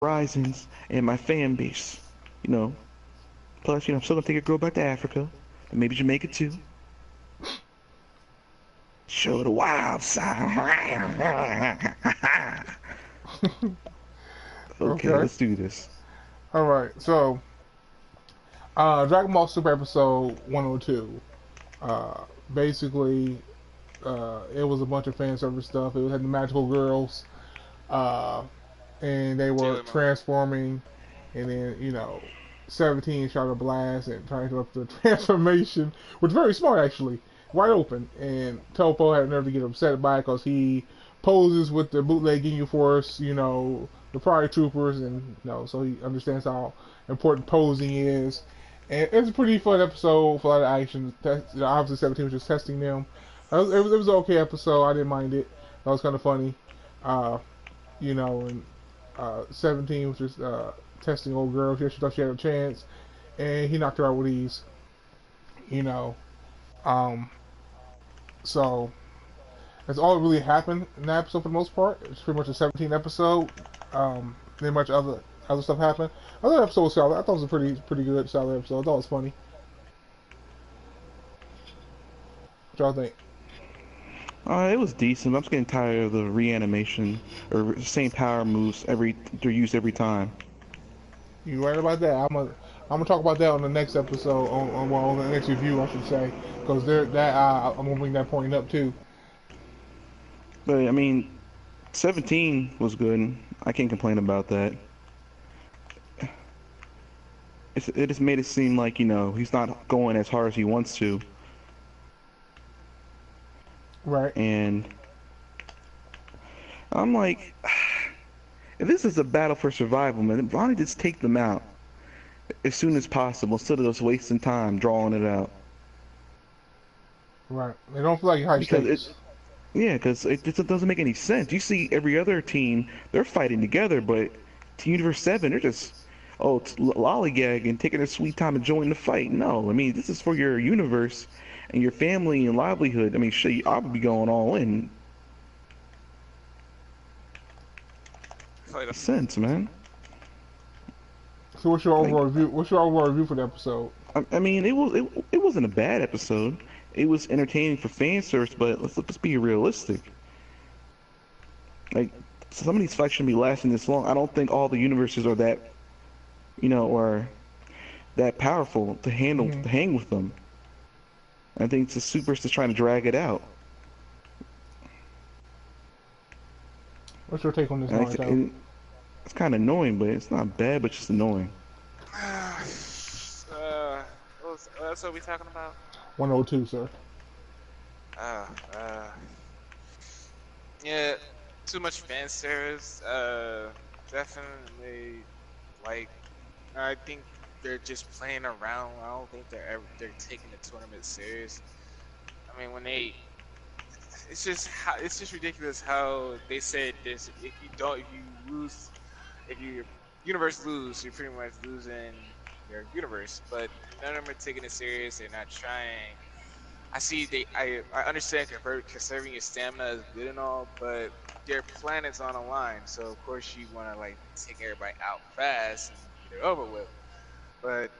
horizons and my fan base. You know, plus, I'm still gonna take a girl back to Africa, and maybe Jamaica too. Show the wild side. Okay, Okay. let's do this. All right. So, Dragon Ball Super Episode 102. Uh, basically, it was a bunch of fan service stuff. It had the magical girls, uh, and they were Sailor Moon. transforming, and then 17 shot a blast and trying to up the transformation, which was very smart actually, wide open. And Topo had nerve to get upset by it because he poses with the bootleg Ginyu Force, the Pride Troopers, and so he understands how important posing is. And it was a pretty fun episode, for a lot of action. Obviously, 17 was just testing them. It was an okay episode. I didn't mind it. That was kind of funny. Uh, and 17 was just testing old girl. She thought she had a chance, and he knocked her out with ease. You know, um, so that's all that really happened in that episode for the most part. It's pretty much a 17 episode. Not much other stuff happened. Other episode was solid. I thought it was a pretty good solid episode. I thought it was funny. What y'all think? It was decent. I'm just getting tired of the reanimation or same power moves they're used every time. You right about that? I'm gonna talk about that on the next episode on the next review, I should say, because I'm gonna bring that point up too. But I mean, 17 was good. I can't complain about that. It just made it seem like he's not going as hard as he wants to, Right. and I'm like, if this is a battle for survival, man, why don't you just take them out as soon as possible instead of just wasting time drawing it out? Right. They don't feel like high Because stakes. yeah, because it just doesn't make any sense. You see every other team, they're fighting together, but Team Universe 7, they're just, it's lollygagging, taking their sweet time enjoying the fight. No, I mean, this is for your universe and your family and livelihood. I mean, shit, I would be going all in. Like, Sense, man. So what's your Like, overall review? What's your overall review for the episode? I mean, it wasn't a bad episode. It was entertaining for fan service, but let's be realistic. Like, some of these fights shouldn't be lasting this long. I don't think all the universes are that, or that powerful to handle Hmm. to hang with them. I think it's the supers just trying to drag it out. What's your take on this, And Naruto? it's kind of annoying, but it's not bad, but just annoying. that's what we talking about. 102, sir. Uh, uh, yeah, too much fan service. Definitely. Like, I think they're just playing around. I don't think they're taking the tournament serious. I mean, it's just ridiculous how they said this. If you lose, if your universe lose, you're pretty much losing your universe. But none of them are taking it serious. They're not trying. I understand conserving your stamina is good and all, but their planet's on the line, so of course you want to like take everybody out fast and get it over with. But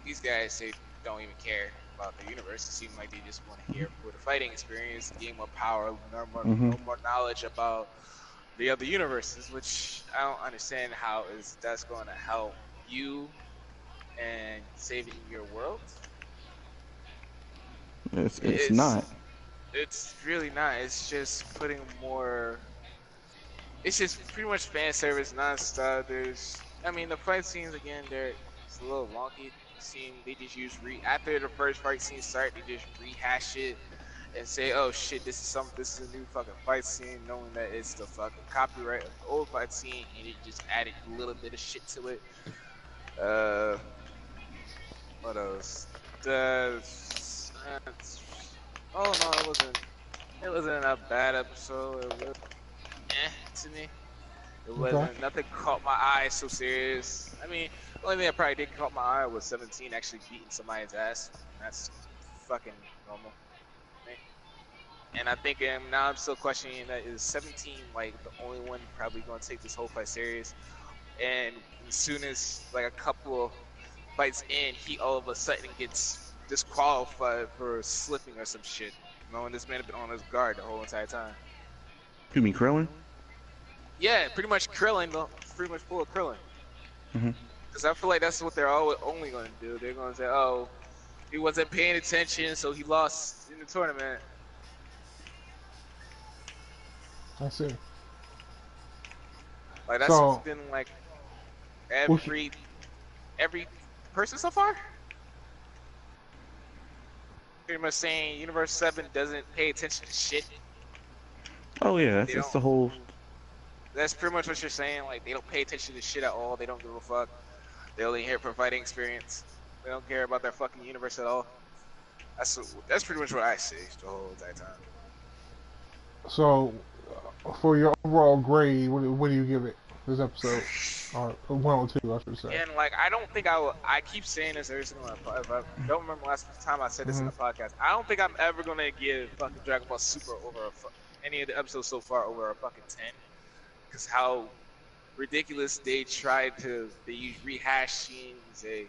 these guys, they don't even care about the universe. It seems like they just want to hear for the fighting experience, gain more power, Hmm. learn more knowledge about the other universes, which I don't understand how is that's going to help you and saving your world. It's It's not. it's really not. It's just putting more. It's just pretty much fan service nonstop. I mean, the fight scenes again, it's a little wonky. They just use after the first fight scene start, they just rehash it and say, "Oh shit, this is a new fucking fight scene," knowing that it's the fucking copyright of the old fight scene, and it just added a little bit of shit to it. Uh, what else? The oh no, it wasn't a bad episode. It was to me. It Okay. wasn't nothing caught my eye so serious. I mean, the only thing that probably did caught my eye was 17 actually beating somebody's ass. That's fucking normal. And I think now I'm still questioning that is 17 like the only one probably going to take this whole fight serious, and as soon as like a couple fights in, he all of a sudden gets disqualified for slipping or some shit. Knowing this man had been on his guard the whole entire time. You mean Krillin? Yeah, pretty much Krillin, pretty much full of Krillin. Mm-hmm. Because I feel like that's what they're only going to do. They're going to say, oh, he wasn't paying attention, so he lost in the tournament. I see. Like that's been like every person so far. Pretty much saying Universe 7 doesn't pay attention to shit. Oh yeah, that's the whole. That's pretty much what you're saying. Like they don't pay attention to shit at all. They don't give a fuck. They're only here for fighting experience. They don't care about their fucking universe at all. That's pretty much what I see the whole entire time. So, for your overall grade, what do you give it this episode? Or 1 or 2, I should say. And like, I don't think I keep saying this every single time. If I don't remember last time I said this in the podcast. I don't think I'm ever gonna give fucking Dragon Ball Super over any of the episodes so far over a fucking 10. Because how ridiculous they tried to use rehash scenes. The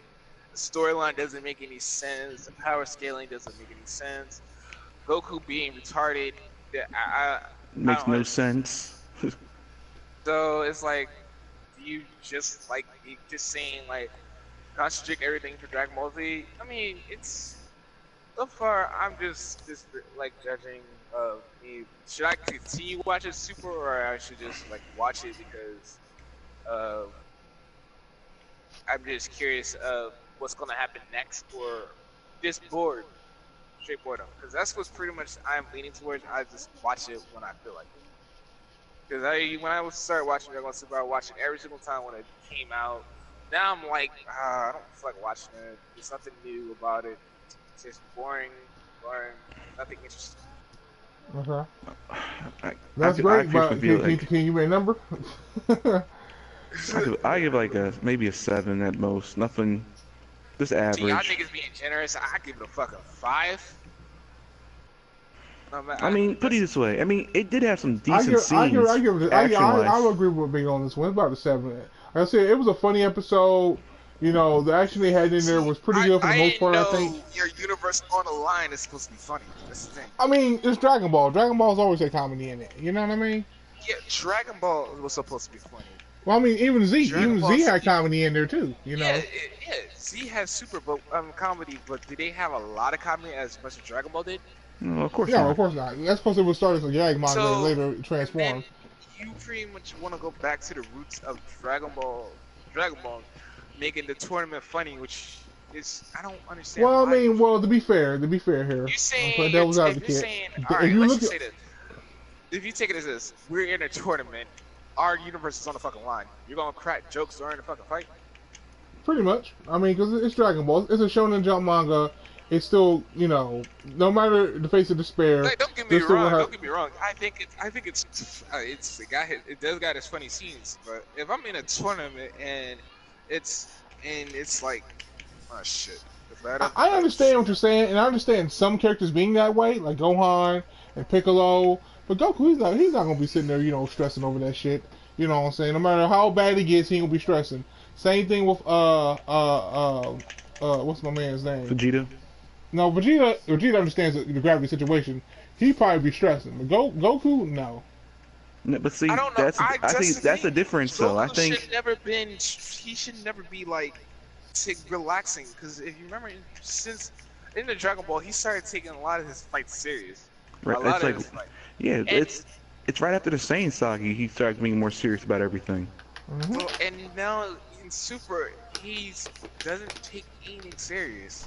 storyline doesn't make any sense. The power scaling doesn't make any sense. Goku being retarded. Makes no sense. So it's like, you just saying like concentrate everything for Dragon Ball Z. I mean, it's so far I'm just like judging me. Should I continue watching Super, or I should just like watch it because I'm just curious of what's gonna happen next, or just bored, straight boredom? Because that's what's pretty much I'm leaning towards. I just watch it when I feel like it. Because when I started watching Dragon Ball Super, I watched it every single time when it came out. Now I'm like, I don't feel like watching it. There's nothing new about it. It's just boring, nothing interesting. Okay. That's great, but can you make a number? I give like maybe a 7 at most. Nothing, just average. See, I think it's being generous. I give it a fucking 5. I mean, put it this way. I mean, it did have some decent scenes. I would agree with being on this one. It's about a 7. Like I said, it was a funny episode. You know, the action they had in there was pretty good for the most part, I think. Your universe on the line is supposed to be funny. That's the thing. I mean, it's Dragon Ball. Dragon Ball's always had comedy in it. You know what I mean? Yeah, Dragon Ball was supposed to be funny. Well, I mean, even Z had comedy in there too. You know? Yeah, Z has super comedy, but did they have a lot of comedy as much as Dragon Ball did? No, of course not. No, of course not. That's supposed to start as a gag manga and later transform. You pretty much want to go back to the roots of Dragon Ball, making the tournament funny, which is I don't understand. Well, I mean, to be fair here, you're saying, if you take it as this, we're in a tournament, our universe is on the fucking line. You're gonna crack jokes during the fucking fight? Pretty much. I mean, because it's Dragon Ball. It's a Shonen Jump manga. It's still, you know, no matter the face of despair. Like, don't get me wrong. I think it does got its funny scenes, but if I'm in a tournament and it's like, oh shit. I understand what you're saying, and I understand some characters being that way, like Gohan and Piccolo. But Goku, he's not gonna be sitting there, you know, stressing over that shit. You know what I'm saying? No matter how bad he gets, he ain't gonna be stressing. Same thing with what's my man's name? Vegeta. No, Vegeta understands the gravity situation. He'd probably be stressing. But Goku, no. No, but see, I think that's the difference, though. I think he should never be like relaxing, because if you remember, since in the Dragon Ball, he started taking a lot of his fights serious. Right, it's right after the Saiyan saga he started being more serious about everything. Well, and now in Super, he doesn't take anything serious.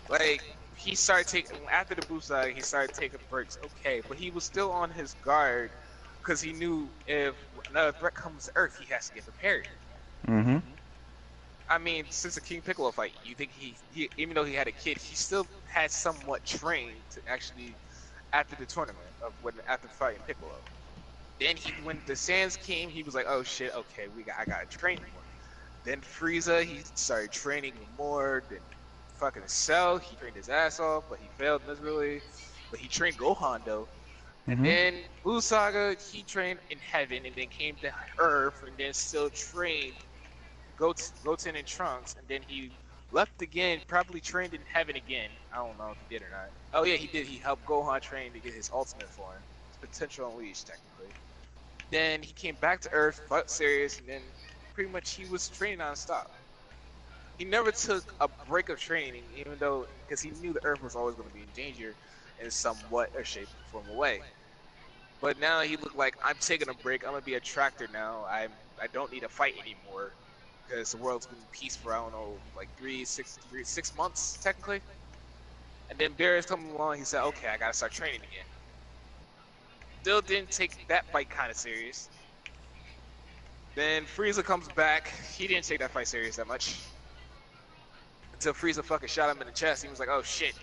Like, he started taking, after the boost saga, he started taking breaks, okay, but he was still on his guard, because he knew if another threat comes to Earth, he has to get prepared. Mm-hmm. I mean, since the King Piccolo fight, you think he even though he had a kid, he still had somewhat trained to actually, after the tournament, after fighting Piccolo. Then when the Saiyans came, he was like, oh shit, okay, I gotta train more. Then Frieza, he started training more. Then fucking Cell, he trained his ass off, but he failed miserably. But he trained Gohan though. And then Blue Saga, he trained in heaven and then came to Earth and then still trained Goten and Trunks, and then he left again, probably trained in heaven again. I don't know if he did or not. Oh yeah, he did. He helped Gohan train to get his ultimate form, his potential unleashed, technically. Then he came back to Earth, fought Sirius, and then pretty much he was training non-stop. He never took a break of training, even though, because he knew the Earth was always going to be in danger in somewhat or shape or form away. But now he looked like, I'm taking a break. I'm gonna be a tractor now. I don't need to fight anymore because the world's been in peace for, I don't know, like 6 months technically. And then Beerus coming along. He said, okay, I gotta start training again. Still didn't take that fight kind of serious. Then Frieza comes back. He didn't take that fight serious that much. Until Frieza fucking shot him in the chest. He was like, oh shit.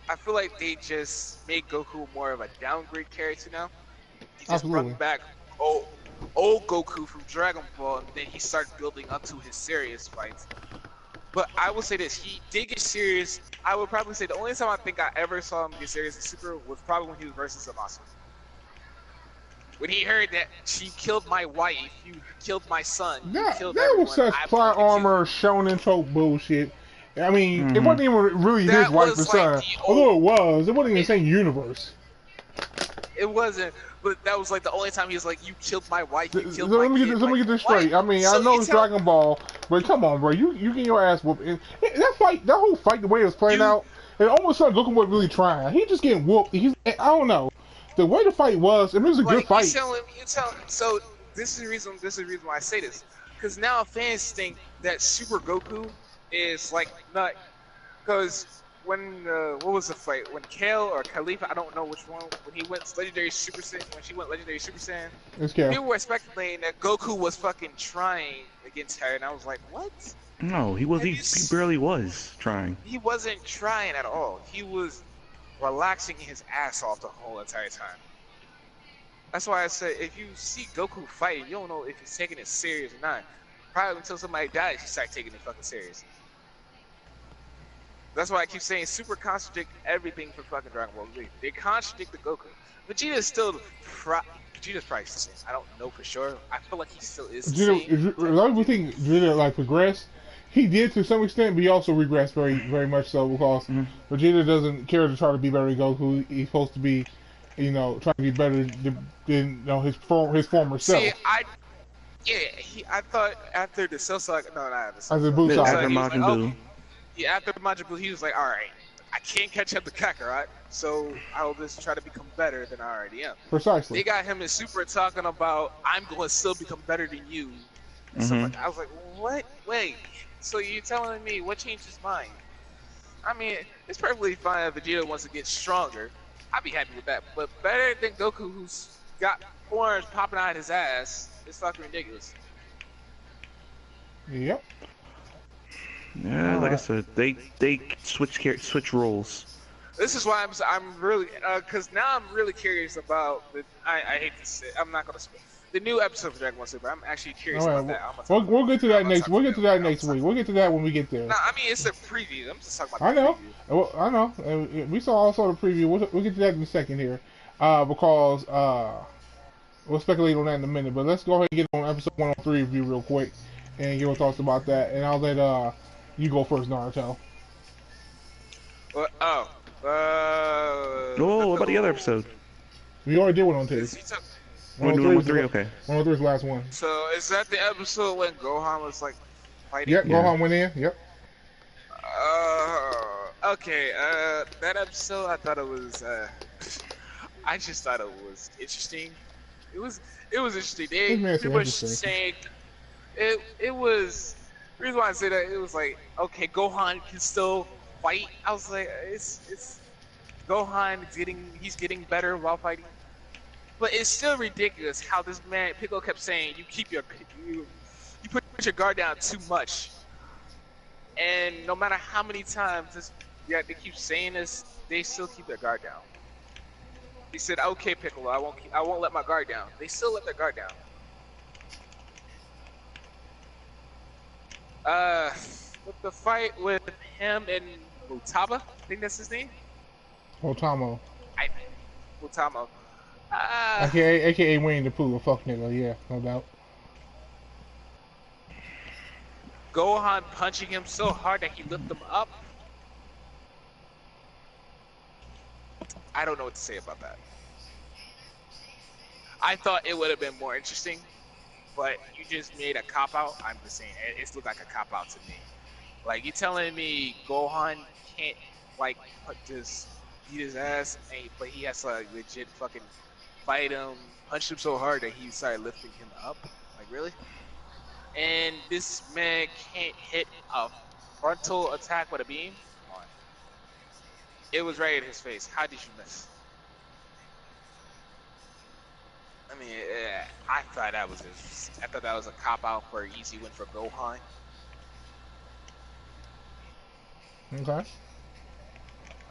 I feel like they just made Goku more of a downgrade character now. He just brought back old Goku from Dragon Ball, and then he started building up to his serious fights. But I will say this, he did get serious. I would probably say the only time I think I ever saw him get serious in Super was probably when he was versus Zamasu. When he heard that she killed my wife, you killed my son, you killed that everyone. Was such plot armor, shonen trope bullshit. I mean, it wasn't even really his wife or son. Although it wasn't even the same universe. It wasn't, but that was like the only time he was like, "You killed my wife. You killed my kid." Let me get this straight. I mean, I know it's Dragon Ball, but come on, bro. You get your ass whooped. That whole fight, the way it was playing out, it almost like Goku wasn't really trying. He just getting whooped. I don't know. The way the fight was, it was a good fight. So this is the reason why I say this, because now fans think that Super Goku is like not, because when what was the fight, when Kale or Khalifa, I don't know which one, when he went legendary Super Saiyan, when she went legendary Super Saiyan, people were speculating that Goku was fucking trying against her, and I was like, what? No, he was. He barely was trying. He wasn't trying at all. He was relaxing his ass off the whole entire time. That's why I said, if you see Goku fighting, you don't know if he's taking it serious or not. Probably until somebody dies, you start taking it fucking serious. That's why I keep saying Super contradict everything from fucking Dragon Ball Z. They contradict the Goku. Vegeta's Vegeta's probably the same. I don't know for sure. I feel like he still is the same. A lot of people think Vegeta like progressed. He did to some extent, but he also regressed very much so, because Vegeta doesn't care to try to be better than Goku. He's supposed to be, trying to be better than his former self. See, I thought after the Cell Saga, no, not the Cell Saga. After Majin Buu. Yeah, after Majin Buu, he was like, alright, I can't catch up to Kakarot, so I'll just try to become better than I already am. Precisely. They got him in Super talking about, I'm going to still become better than you. And stuff like that. I was like, what? Wait, so you're telling me what changed his mind? I mean, it's perfectly fine if Vegeta wants to get stronger. I'd be happy with that. But better than Goku, who's got horns popping out of his ass, it's fucking ridiculous. Yep. Yeah, like I said, they switch roles. This is why I'm really, because now I'm really curious about I hate to say, I'm not gonna speak the new episode of Dragon Ball Super. I'm actually curious about that. We'll get to that next. We'll get to that next week. We'll get to that when we get there. No, I mean it's a preview. I'm just talking about. I know. We saw also the preview. We'll get to that in a second here, because we'll speculate on that in a minute. But let's go ahead and get on episode 103 review real quick and get our thoughts about that. And I'll let you go first, Naruto. What about the other episode? We already did one on 2. 103, okay. 103 is the last one. So is that the episode when Gohan was like fighting? Yep, Gohan went in. Yep. Okay. That episode, I thought it was. I just thought it was interesting. It was interesting. They pretty much saying it was. The reason why I say that, it was like, okay, Gohan can still fight. I was like, it's Gohan he's getting better while fighting. But it's still ridiculous how this man Piccolo kept saying you put your guard down too much. And no matter how many times they keep saying this, they still keep their guard down. He said, okay, Piccolo, I won't let my guard down. They still let their guard down. With the fight with him and Mutaba, I think that's his name. Otamo. I Utama. AKA Winnie the Pooh, a fuck nigga, yeah, no doubt. Gohan punching him so hard that he lifted him up. I don't know what to say about that. I thought it would have been more interesting, but you just made a cop out. I'm just saying, it looked like a cop out to me. Like, you telling me Gohan can't like just beat his ass, but he has to like legit fucking fight him, punch him so hard that he started lifting him up? Like, really? And this man can't hit a frontal attack with a beam? Come on. It was right in his face. How did you miss? I mean, I thought that was a cop out for an easy win for Gohan. Okay.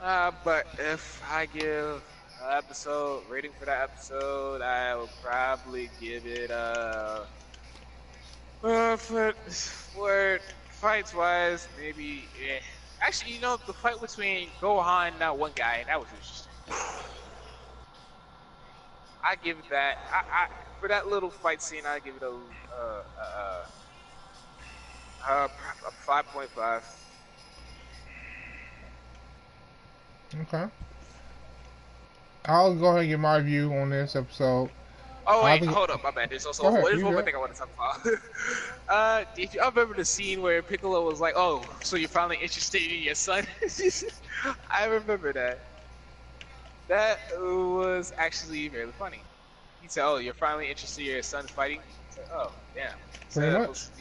But if I give an episode rating for that episode, I would probably give it for fights wise, maybe. Actually, you know, the fight between Gohan and that one guy, that was interesting. I give it that. I for that little fight scene, I give it a 5.5. Okay. I'll go ahead and give my view on this episode. Oh wait, hold up, my bad. There's also ahead, one more thing I want to talk about. Did you remember the scene where Piccolo was like, "Oh, so you're finally interested in your son?" I remember that. That was actually very funny. He said, "Oh, you're finally interested in your son fighting?" I said, "Oh, damn." So that's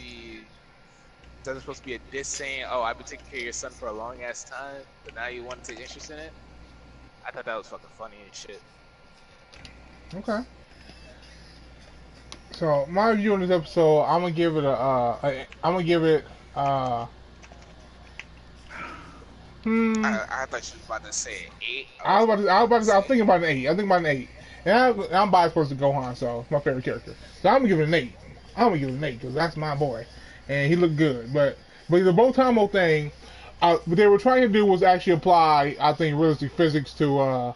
supposed to be a diss saying, "Oh, I've been taking care of your son for a long ass time, but now you want to take interest in it?" I thought that was fucking funny and shit. Okay. So my view on this episode, I'm gonna give it I thought you were about to say 8. I was thinking about an 8. I think about an 8. And I'm biased towards the Gohan, so it's my favorite character. So I'm gonna give it an 8. I'm gonna give it an 8 because that's my boy, and he looked good. But the Botamo thing, what they were trying to do was actually apply, I think, realistic physics to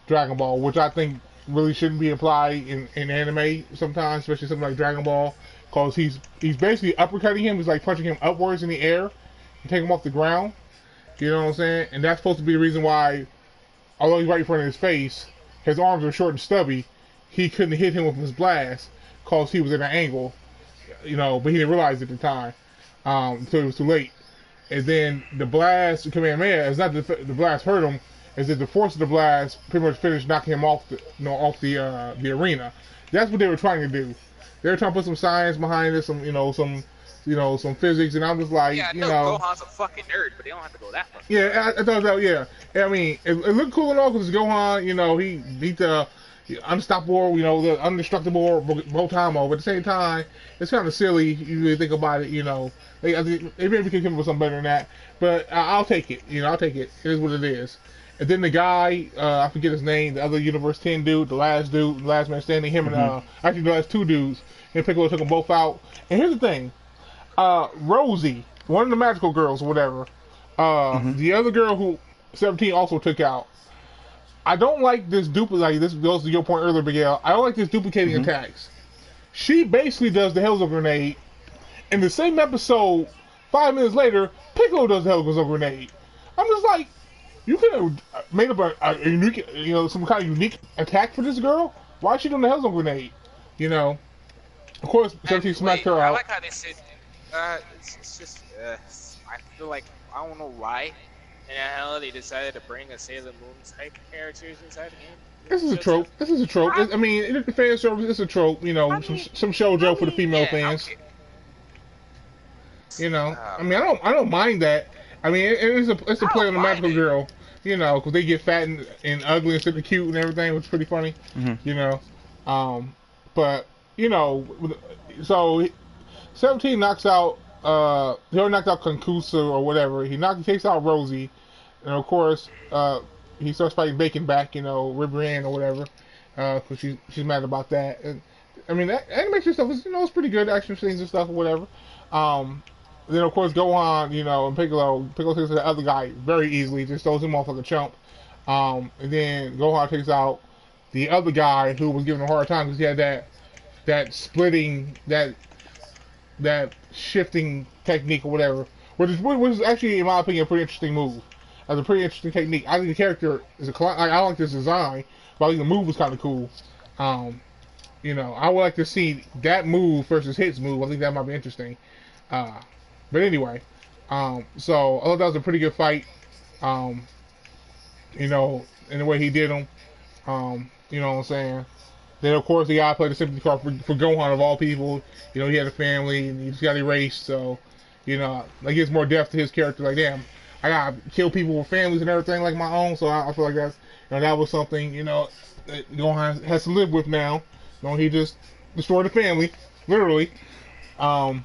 Dragon Ball, which I think really shouldn't be applied in anime sometimes, especially something like Dragon Ball, because he's basically uppercutting him. He's like punching him upwards in the air and taking him off the ground. You know what I'm saying? And that's supposed to be the reason why, although he's right in front of his face, his arms are short and stubby, he couldn't hit him with his blast because he was at an angle, you know, but he didn't realize it at the time, until it was too late. And then the blast, Kamehameha, it's not that the blast hurt him, is that the force of the blast pretty much finished knocking him off the arena. That's what they were trying to do. They were trying to put some science behind it, some physics, and I'm just like, yeah, Gohan's a fucking nerd, but they don't have to go that far. Yeah, I thought that. Yeah, I mean, it looked cool and all because Gohan, you know, he beat the unstoppable, you know, the indestructible Botamo, but at the same time, it's kind of silly. You really think about it, you know. They maybe could come up with something better than that, but I'll take it. You know, I'll take it. It is what it is. And then the guy, I forget his name, the other Universe 10 dude, the last man standing, him and actually the last two dudes, and Piccolo took them both out. And here's the thing, Rosie, one of the magical girls or whatever, the other girl who 17 also took out. I don't like this this goes to your point earlier, Miguel. I don't like this duplicating attacks. She basically does the Hell's grenade. In the same episode, 5 minutes later, Piccolo does the Hell's grenade. I'm just like, you could have made up a unique, you know, some kind of unique attack for this girl. Why is she doing the Hell's grenade? You know, of course, 17 smacked her out. I like how they said, it's just, I feel like, I don't know why in the hell they decided to bring a Sailor Moon type characters inside the game. This is a trope. I mean, it's a fan service. It's a trope. You know, some shoujo for the female fans. Okay. You know, I mean, I don't mind that. I mean, it's a play on the magical girl. You know, because they get fat and ugly instead of cute and everything, which is pretty funny. You know, but you know, so 17 knocks out. He already knocked out Concusa or whatever. He takes out Rosie, and of course, he starts fighting Bacon back. You know, Ribrianne or whatever, because she's mad about that. And I mean, that animation stuff is, you know, it's pretty good, action scenes and stuff or whatever. Then of course Gohan, you know, and Piccolo takes the other guy very easily, just throws him off like a chump. And then Gohan takes out the other guy who was giving him a hard time because he had that splitting that shifting technique or whatever, which is actually in my opinion a pretty interesting move. As a pretty interesting technique. I think the character is I like this design, but I think the move was kind of cool. I would like to see that move versus his move. I think that might be interesting. But anyway, so I thought that was a pretty good fight. In the way he did them. You know what I'm saying? Then of course the guy played the sympathy card for Gohan of all people. He had a family and he just got erased, so that gives more depth to his character. Like, damn, I gotta kill people with families and everything like my own. So I feel like that was something that Gohan has to live with now. He just destroyed the family, literally. So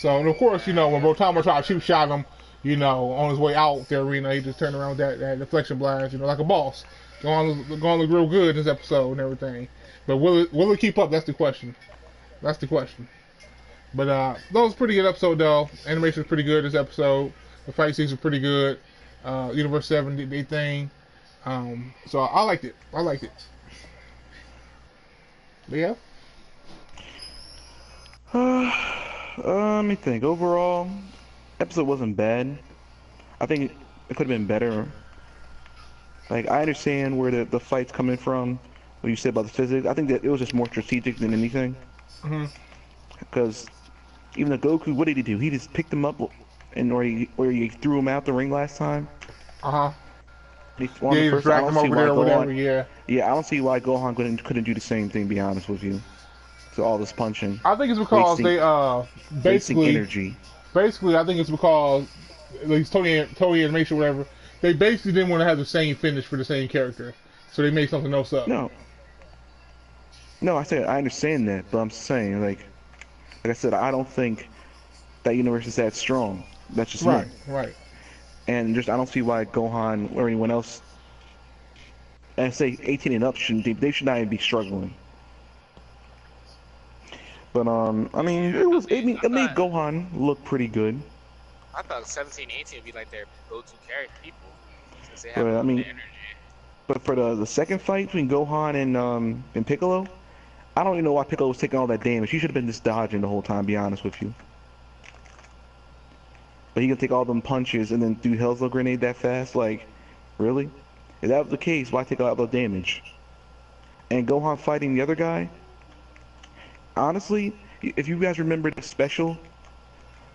and of course when Rotama tried to shoot shot him, on his way out the arena, he just turned around with that deflection blast, like a boss. Gohan looked real good in this episode and everything. But will it keep up? That's the question. But that was a pretty good episode though. Animation was pretty good this episode. The fight scenes were pretty good. Universe 7 did their thing. So I liked it. But yeah. Let me think. Overall, episode wasn't bad. I think it could have been better. Like, I understand where the fight's coming from, what you said about the physics. I think that it was just more strategic than anything. Because even the Goku, what did he do? He just picked him up, and or he threw him out the ring last time. He just dragged him over there or whatever. Yeah, I don't see why Gohan couldn't do the same thing. Be honest with you. So all this punching. I think it's because they basically energy. Basically, I think it's because at least Toei Animation, whatever. They basically didn't want to have the same finish for the same character, so they made something else up. No, I understand that, but I'm saying like I said, I don't think that universe is that strong. That's just me. Right. And I don't see why Gohan or anyone else, and I say 18 and up they should not even be struggling. But I mean, it made Gohan look pretty good. I thought 17, 18 would be like their go-to character people. Since they But, have energy. But for the second fight between Gohan and Piccolo, I don't even know why Piccolo was taking all that damage. He should have been just dodging the whole time, to be honest with you. But he can take all them punches and then do Hell's Grenade that fast? Like, really? If that was the case, why take all the damage? And Gohan fighting the other guy? Honestly, if you guys remember the special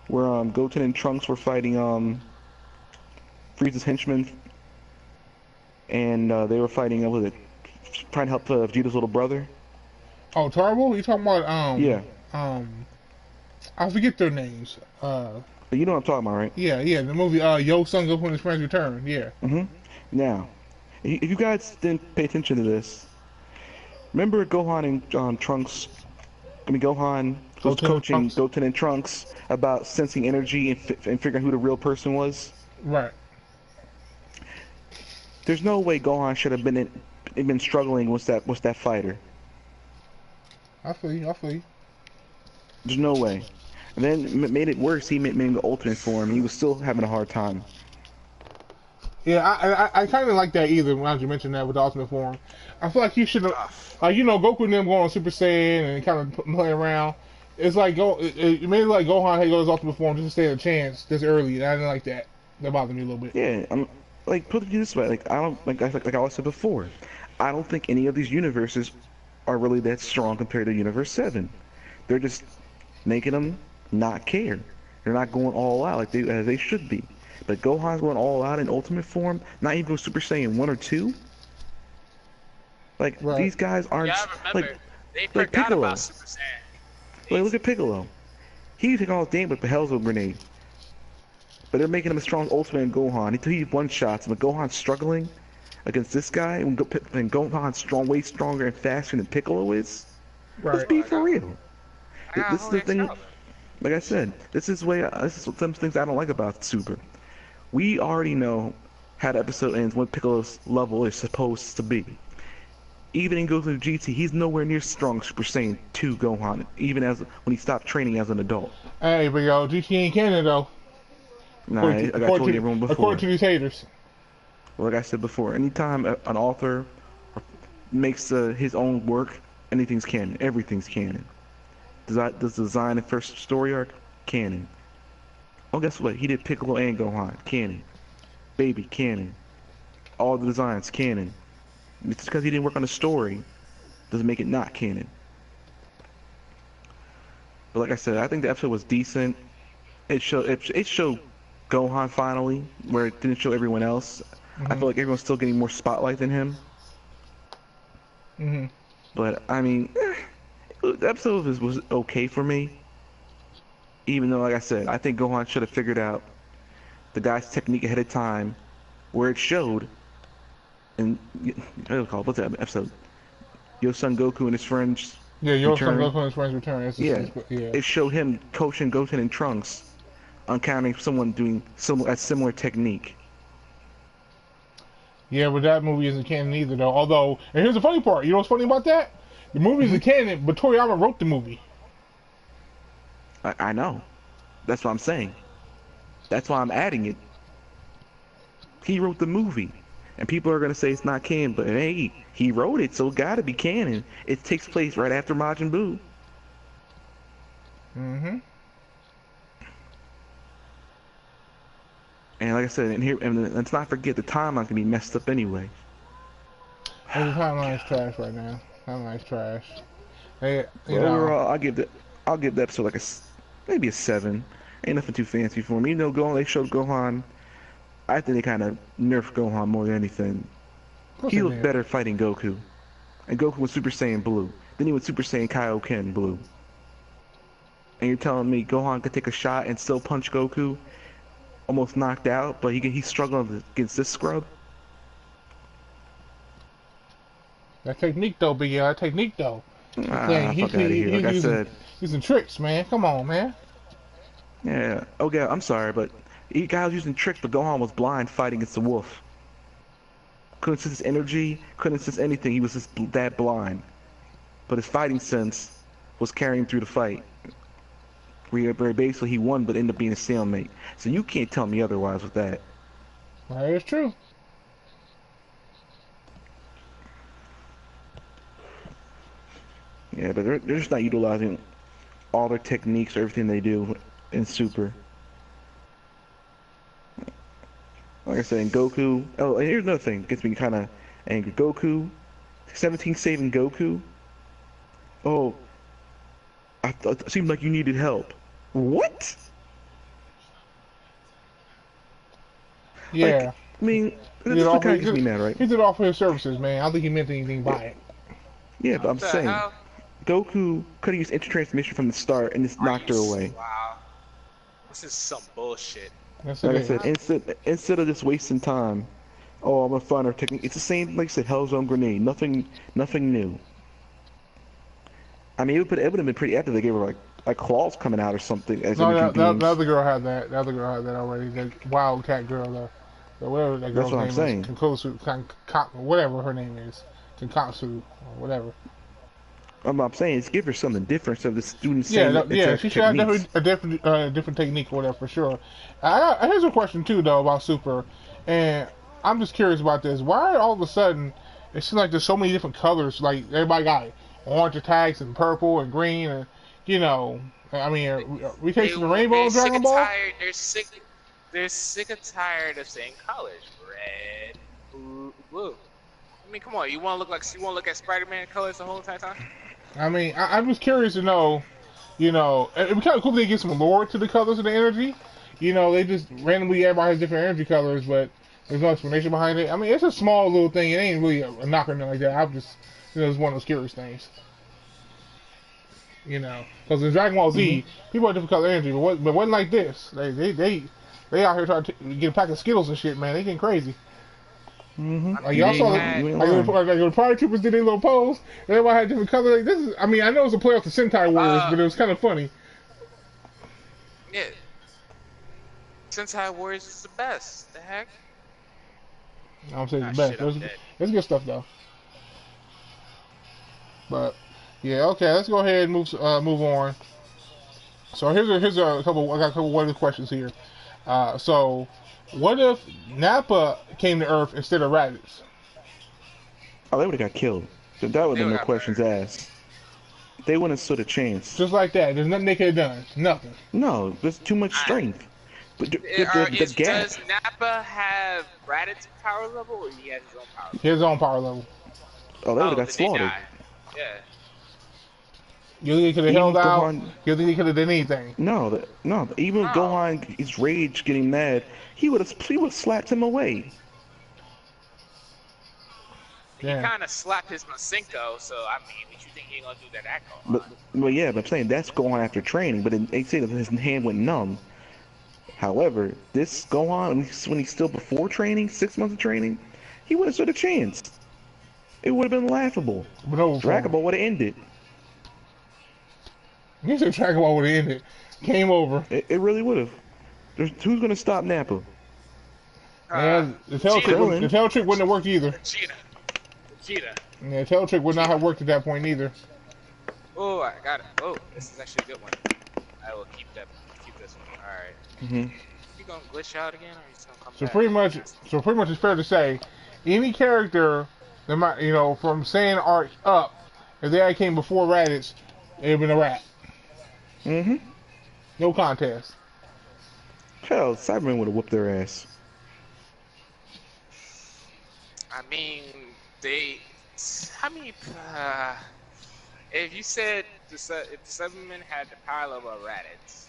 where Goten and Trunks were fighting Frieza's henchmen, and they were fighting trying to help Vegeta's little brother. Oh, Turbo? You talking about yeah. I forget their names. You know what I'm talking about, right? Yeah. The movie Yo Son Goku and His Friends Return. Yeah. Now, if you guys didn't pay attention to this, remember Gohan and Trunks. I mean, Gohan was coaching Goten and Trunks about sensing energy and figuring who the real person was. Right. There's no way Gohan should have been struggling with that fighter. I feel you. There's no way. And then made it worse. He made him the ultimate form. He was still having a hard time. Yeah, I kind of like that either. When you mentioned that with the ultimate form, I feel like he should have. Goku and them going on Super Saiyan and kind of playing around. It's like it made it like Gohan had to go to his ultimate form just to stand a chance this early. I didn't like that. That bothered me a little bit. Yeah, I'm like put it this way. Like I don't like I said before. I don't think any of these universes are really that strong compared to Universe 7. They're just making them not care. They're not going all out like as they should be. But Gohan's going all out in ultimate form, not even with Super Saiyan 1 or 2. Like, these guys aren't... Yeah, I remember. They forgot about Super Saiyan. Like, look at Piccolo. He taking all his damage with the Hell's Grenade. But they're making him a strong ultimate in Gohan. He one-shots him, but Gohan's struggling against this guy, and Gohan's way stronger and faster than Piccolo is. Let's be for real. This is the thing... Like I said, this is some things I don't like about Super. We already know how the episode ends, what Piccolo's level is supposed to be. Even in Goku GT, he's nowhere near strong Super Saiyan 2 Gohan, even when he stopped training as an adult. Hey, but GT ain't canon though. Nah, I told you everyone before. According to these haters. Like I said before, anytime an author makes his own work, anything's canon. Everything's canon. Does the design and first story arc canon? Oh, guess what? He did Piccolo and Gohan. Canon. Baby, canon. All the designs, canon. Just because he didn't work on the story doesn't make it not canon. But like I said, I think the episode was decent. It showed Gohan finally, where it didn't show everyone else. I feel like everyone's still getting more spotlight than him. But I mean, the episode was okay for me. Even though, like I said, I think Gohan should have figured out the guy's technique ahead of time, where it showed. And what's that episode? Your son Goku and his friends. Yeah, your son Goku and his friends return. It showed him coaching Goten and Trunks on encountering someone doing a similar technique. Yeah, but that movie isn't canon either, though. Although, and here's the funny part. You know what's funny about that? The movie isn't canon, but Toriyama wrote the movie. I know. That's what I'm saying. That's why I'm adding it. He wrote the movie. And people are going to say it's not canon, but hey, he wrote it, so it got to be canon. It takes place right after Majin Buu. And like I said, and let's not forget the timeline can be messed up anyway. The timeline's trash right now. Timeline's trash. Hey, overall, I'll give the episode like maybe a 7. Ain't nothing too fancy for me. You know, they showed Gohan. I think they kind of nerfed Gohan more than anything. He looked better fighting Goku. And Goku was Super Saiyan Blue. Then he was Super Saiyan Kaioken Blue. And you're telling me Gohan could take a shot and still punch Goku? Almost knocked out, but he's struggling against this scrub? That technique, though, Big That technique, though. Fuck out of here. Like I said, using tricks, man. Come on, man. Yeah. Oh, yeah, I'm sorry, but he was using tricks, but Gohan was blind fighting against the wolf. Couldn't sense his energy, couldn't sense anything. He was just that blind. But his fighting sense was carrying him through the fight. Where basically he won, but ended up being a stalemate. So you can't tell me otherwise with that. That is true. Yeah, but they're just not utilizing all their techniques or everything they do in Super. Like I said, in Goku. Oh, and here's another thing that gets me kind of angry. Goku, 17 saving Goku. Oh, I thought it seemed like you needed help. What? Yeah. Like, I mean, this kind of gets me mad, right? He did all for his services, man. I don't think he meant anything by it. Yeah, but I'm saying, Goku could have used intertransmission from the start and just knocked her away. Wow. This is some bullshit. Like I said, instead of just wasting time, oh, I'm gonna find her technique. It's the same, like I said, Hellzone Grenade. Nothing new. I mean, it would have been pretty epic if they gave her like claws coming out or something. As no, the other girl had that. The other girl had that already. The Wildcat girl, whatever that girl's name is. That's what I'm saying. Konkosu, whatever her name is, Kankatsu or whatever. I'm saying is give her something different so the students. Yeah, she should have a different technique or whatever for sure. Here's a question too though about Super, and I'm just curious about this. Why all of a sudden it seems like there's so many different colors? Like everybody got orange attacks and purple and green, and I mean, are we tasting the rainbow in Dragon Ball? They're sick and tired of saying colors: red, blue. I mean, come on, you want to look at Spider-Man colors the whole entire time? I mean, I'm just curious to know, it'd be kind of cool if they get some lore to the colors and the energy. They just randomly, everybody has different energy colors, but there's no explanation behind it. I mean, it's a small little thing. It ain't really a knocker or nothing like that. I'm just, it's one of those curious things. Because in Dragon Ball Z, people have different color energy, but wasn't like this. They out here trying to get a pack of Skittles and shit, man. They getting crazy. Like y'all saw, the Pride Troopers did their little pose. Everybody had different colors. I mean, I know it's a play off the Sentai Warriors, but it was kind of funny. Yeah, Sentai Warriors is the best. The heck? I'm saying the best. It's good stuff though. But yeah, okay, let's go ahead and move on. So here's a couple. I got a couple other questions here. So, what if Nappa came to Earth instead of Raditz? Oh, they would have got killed. That would have They been no got questions murdered. asked. They wouldn't have stood a chance. Just like that. There's nothing they could have done. Nothing. No, there's too much I, strength. But the gap. does Nappa have Raditz's power level, or he has his own power level? His own power level. Oh, they would have got then they slaughtered. die. Yeah. You think he could have Even held out? Gohan- You think he could have done anything? No, even with No. Gohan, his rage getting mad, he would have slapped him away. He Yeah. kind of slapped his Masenko, so I mean, what you think he ain't gonna do that at Gohan? But yeah, but I'm saying that's Gohan after training. But then they say that his hand went numb. However, this Gohan, when he's still before training, 6 months of training, he would have stood a chance. It would have been laughable. But no, Dragon Ball would have ended. He said Dragon Ball would have ended. Game over. It really would have. Who's gonna stop Nappa? And the tail trick, Krillin. the tail trick wouldn't have worked either. Vegeta. Yeah, the tail trick would not have worked at that point either. Oh, I got it. Oh, this is actually a good one. I will keep this one. All right. Mm-hmm. You gonna glitch out again, or you just gonna come So back? pretty much, it's fair to say, any character that might, from Saiyan arc up, if they came before Raditz, it'd been a wrap. Mm-hmm. No contest. Hell, Cyberman would have whooped their ass. I mean, if you said if the Cybermen had the power level of Raditz,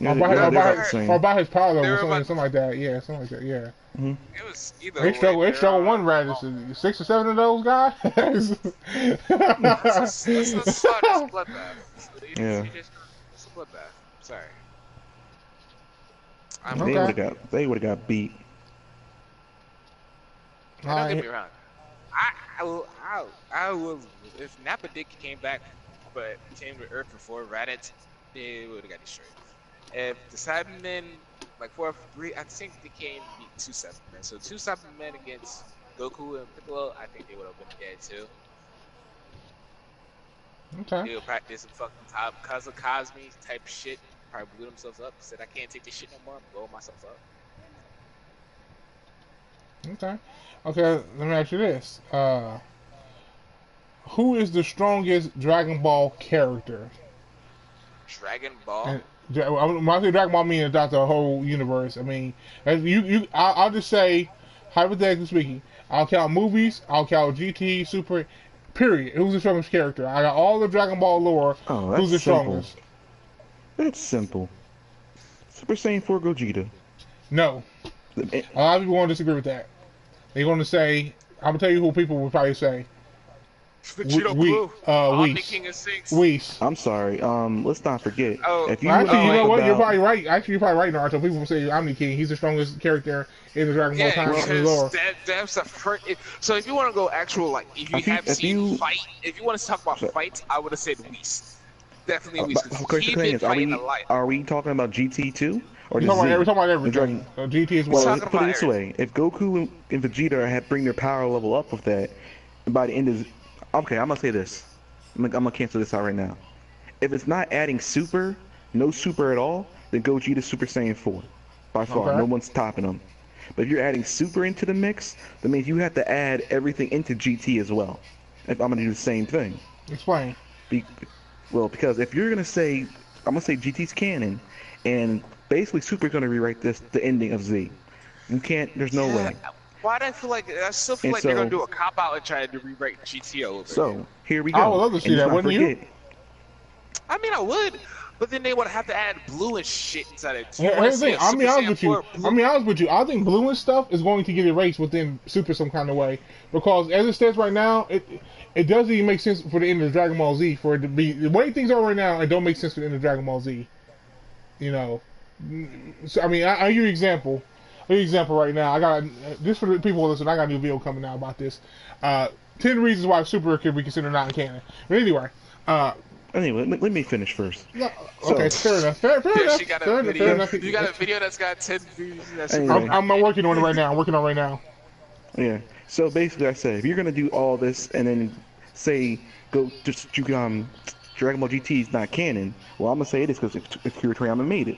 Yeah, Or about his power They level, were something like that. Yeah, something like that. Yeah. Mm-hmm. it was either They struggle. way, They struggle they're one all- Raditz. 6 or 7 of those guys. Let's start this bloodbath. Yeah. It's a bloodbath. Sorry. Okay. They would have got beat. Don't get me wrong. I will. If Nappa did came back, but came to Earth before Raditz, they would have got destroyed. If the Cybermen, like 4-3, I think they came to beat 2 Cybermen. So 2 Cybermen against Goku and Piccolo, I think they would have been dead too. Okay. They would practice some fucking Cosme type shit. Probably blew themselves up. Said I can't take this shit no more. I'm blowing myself up. Okay. Okay. Let me ask you this: who is the strongest Dragon Ball character? Dragon Ball. And, when I say Dragon Ball, I mean about the whole universe. I mean, I'll just say, hypothetically speaking, I'll count movies, I'll count GT, Super, period. Who's the strongest character? I got all the Dragon Ball lore. Oh, that's Who's the simple. strongest? That's simple. Super Saiyan 4 Gogeta. No. A lot of people want to disagree with that. They're going to say, I'm going to tell you who people will probably say. Vegeta Whis. Omni King of Six. Whis. I'm sorry. Let's not forget. Oh, If you Actually, you know what? You're about- probably right. Actually, you're probably right, Naruto. People will say Omni King. He's the strongest character in the Dragon Ball Yeah, time because lore. that's the first. So if you want to go actual, like, if you have seen fight, if you want to talk about fights, I would have said Whis. Definitely Whis. Of course, the thing is, are we talking about GT2 or We're just talking Z? about The everything. Dragon- GT is Well, one. talking put it about this way: if Goku and Vegeta had bring their power level up with that, and by the end of, okay, I'm gonna say this. I'm gonna cancel this out right now. If it's not adding super, no super at all, then Gogeta's Super Saiyan 4 by far. Okay. No one's topping them. But if you're adding super into the mix, that means you have to add everything into GT as well. If I'm gonna do the same thing. Explain. Because if you're gonna say, I'm gonna say GT's canon, and basically Super's gonna rewrite the ending of Z. You can't. There's no way. Why do I feel like I still feel And like they're gonna so- do a cop out and try to rewrite GT all over? So here we go. I would love to see And that, let's not wouldn't you? forget- I mean, I would, but then they would have to add blue and shit inside it. Do you Here's wanna the see thing. a I'll Super be honest Saiyan with you. 4 blue? I'll be honest with you. I think blue and stuff is going to get erased within Super some kind of way because as it stands right now, it doesn't even make sense for the end of Dragon Ball Z for it to be the way things are right now. It don't make sense for the end of Dragon Ball Z. You know, so, I mean, I'll give you an example. I'll give you an example right now. I got this for the people who listen. I got a new video coming out about this. 10 reasons why Super could be considered not in canon. But anyway. Anyway, let me finish first. No, okay, fair enough. Fair Yeah, enough. she got Fair a enough. video. Fair enough. You got a video that's got 10 views. That's Anyway. I'm working on it right now. I'm working on it right now. Yeah. So basically, I said if you're gonna do all this and then say go just Dragon Ball GT is not canon, well, I'm gonna say it is because Akira Toriyama made it.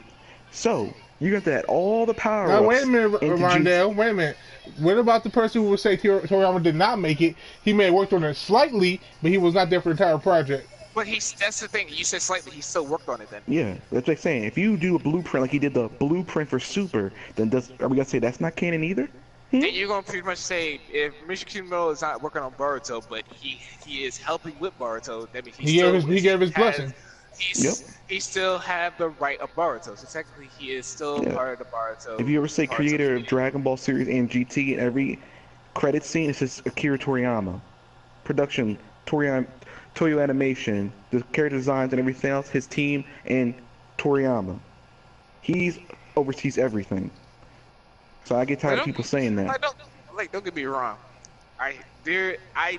So you got to add all the power Now ups wait a minute, into Rondell. Wait a minute. What about the person who would say Toriyama did not make it? He may have worked on it slightly, but he was not there for the entire project. But that's the thing. You said slightly. He still worked on it then. Yeah, that's like saying if you do a blueprint like he did the blueprint for Super, then are we gonna say that's not canon either? Then you're gonna pretty much say if Mishikimoto is not working on Boruto, but he is helping with Boruto, that means he gave his blessing. He still have the right of Boruto, so technically he is still part of the Boruto. If you ever say creator of Dragon Ball series and GT, in every credit scene it says Akira Toriyama, production Toyo Animation, the character designs and everything else, his team and Toriyama. He oversees everything. So I get tired of people saying that. Don't get me wrong. I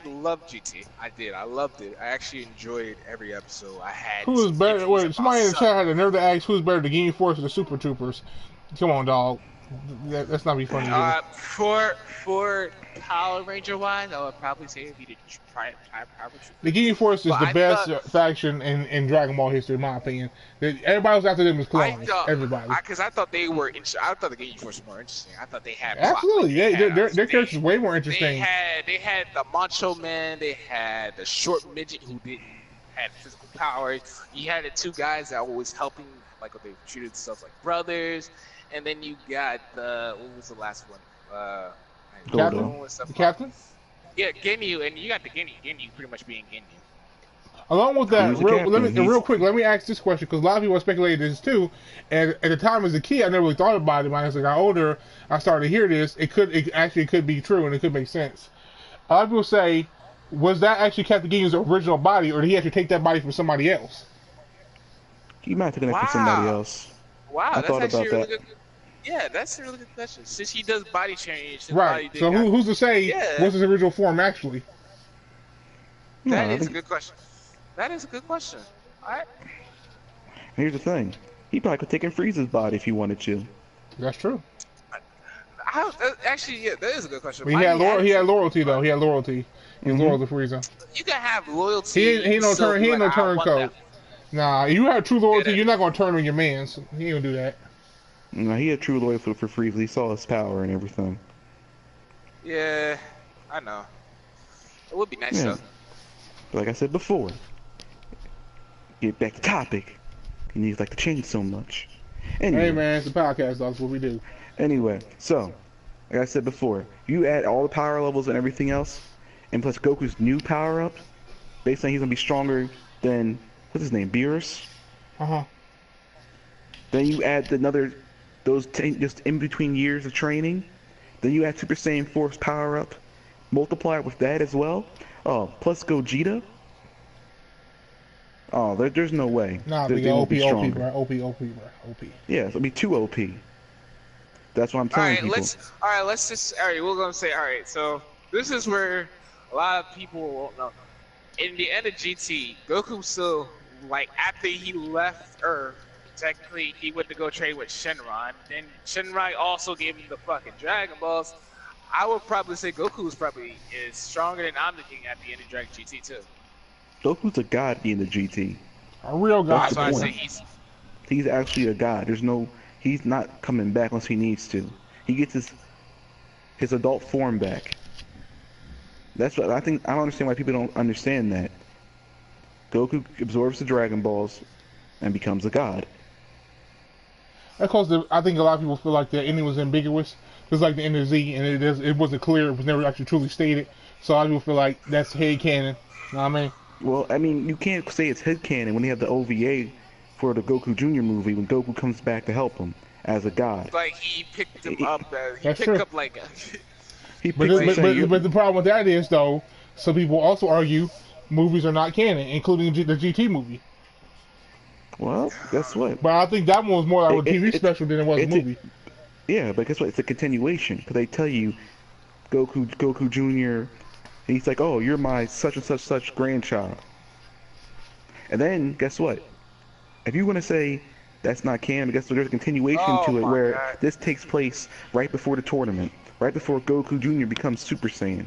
loved GT. I did. I loved it. I actually enjoyed every episode. I had. Who was better? Wait, somebody in the chat had the nerve to ask who's better, the Ginyu Force or the Super Troopers? Come on, dog. That's not be funny. For Power Ranger wise, I would probably say it'd be the Power Troopers. The Ginyu Force is the best faction in Dragon Ball history, in my opinion. Everybody was after them as clones. Everybody. Because I thought they were. I thought the Ginyu Force was more interesting. I thought they had. Absolutely, their characters way more interesting. They had the Macho Man. They had the short midget who had physical power. You had the two guys that were always helping, like they treated themselves like brothers. And then you got what was the last one? The Captain? Yeah, Ginyu, and you got the Ginyu pretty much being Ginyu. Along with that, real quick, let me ask this question, because a lot of people speculated this too. And at the time as a kid, I never really thought about it. But as I got older, I started to hear this. It could be true, and it could make sense. A lot of people say, was that actually Captain Ginyu's original body, or did he actually take that body from somebody else? He might have taken it from somebody else. Wow, I thought about that. Yeah, that's a really good question. Since he does body change, right? So who's to say what's his original form actually? That is a good question. That is a good question. All right. Here's the thing: he probably could take in Frieza's body if he wanted to. That's true. Actually, yeah, that is a good question. He had loyalty though. He had loyalty. He was loyal to Frieza. You can have loyalty. He ain't no turncoat. Nah, you have true loyalty. You're not gonna turn on your man. So he ain't gonna do that. No, he had true loyalty for Frieza. He saw his power and everything. Yeah, I know. It would be nice though. But like I said before, get back to topic. And he's like to change so much. Anyway, hey man, it's a podcast, dog. That's what we do. Anyway, so like I said before, you add all the power levels and everything else, and plus Goku's new power up, based on he's gonna be stronger than what's his name, Beerus. Then you add those just in between years of training. Then you add Super Saiyan Force power up, multiply it with that as well. Oh, plus Gogeta. Oh, there's no way. Nah, they won't be stronger. bro. OP. Yeah, it'll be too OP. That's what I'm telling people. We're gonna say, alright, so this is where a lot of people won't know. In the end of GT, Goku still, like, after he left Earth, technically he went to go train with Shenron. Then Shenron also gave him the fucking Dragon Balls. I would probably say Goku's probably is stronger than Anakin at the end of Dragon GT too. Goku's a god in the GT. A real god. That's why I say he's actually a god. He's not coming back unless he needs to. He gets his adult form back. That's what I think. I don't understand why people don't understand that. Goku absorbs the Dragon Balls and becomes a god. Because I think a lot of people feel like the ending was ambiguous. Just like the end of Z, and it wasn't clear. It was never actually truly stated. So a lot of people feel like that's headcanon. You know what I mean? Well, I mean, you can't say it's headcanon when they have the OVA for the Goku Jr. movie when Goku comes back to help him as a god. Like he picked him up. That's true. Up like a... But the problem with that is, though, some people also argue movies are not canon, including the GT movie. Well, guess what? But I think that one was more like a TV special than it was a movie. Yeah, but guess what? It's a continuation. Because they tell you, Goku Jr., he's like, oh, you're my such and such grandchild. And then, guess what? If you want to say that's not canon, guess what? There's a continuation to it where this takes place right before the tournament. Right before Goku Jr. becomes Super Saiyan.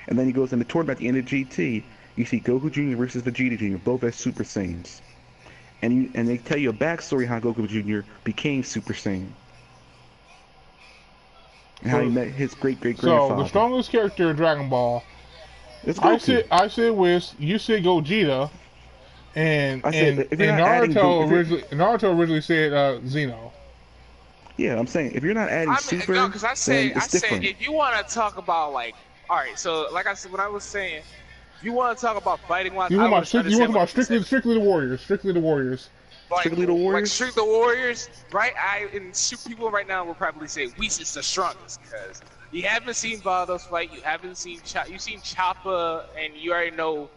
And then he goes in the tournament at the end of GT. You see Goku Jr. versus Vegeta Jr. both as Super Saiyans. and they tell you a backstory how Goku Jr. became Super Saiyan. And how he met his great-great-grandfather. So, the strongest character in Dragon Ball, It's Goku. I said Whis, you said Gogeta, and Naruto originally said Zeno. Yeah, I'm saying if you're not adding Super, no, because I said different. if you want to talk about like, all right, so like I said, when I was saying, if you want to talk about fighting wise, you want to talk about strictly the Warriors, strictly the Warriors. Like, strictly the Warriors? Like strictly the Warriors, right? People right now will probably say Whis is the strongest because you haven't seen Baldos fight, you haven't seen you've seen Choppa, and you already know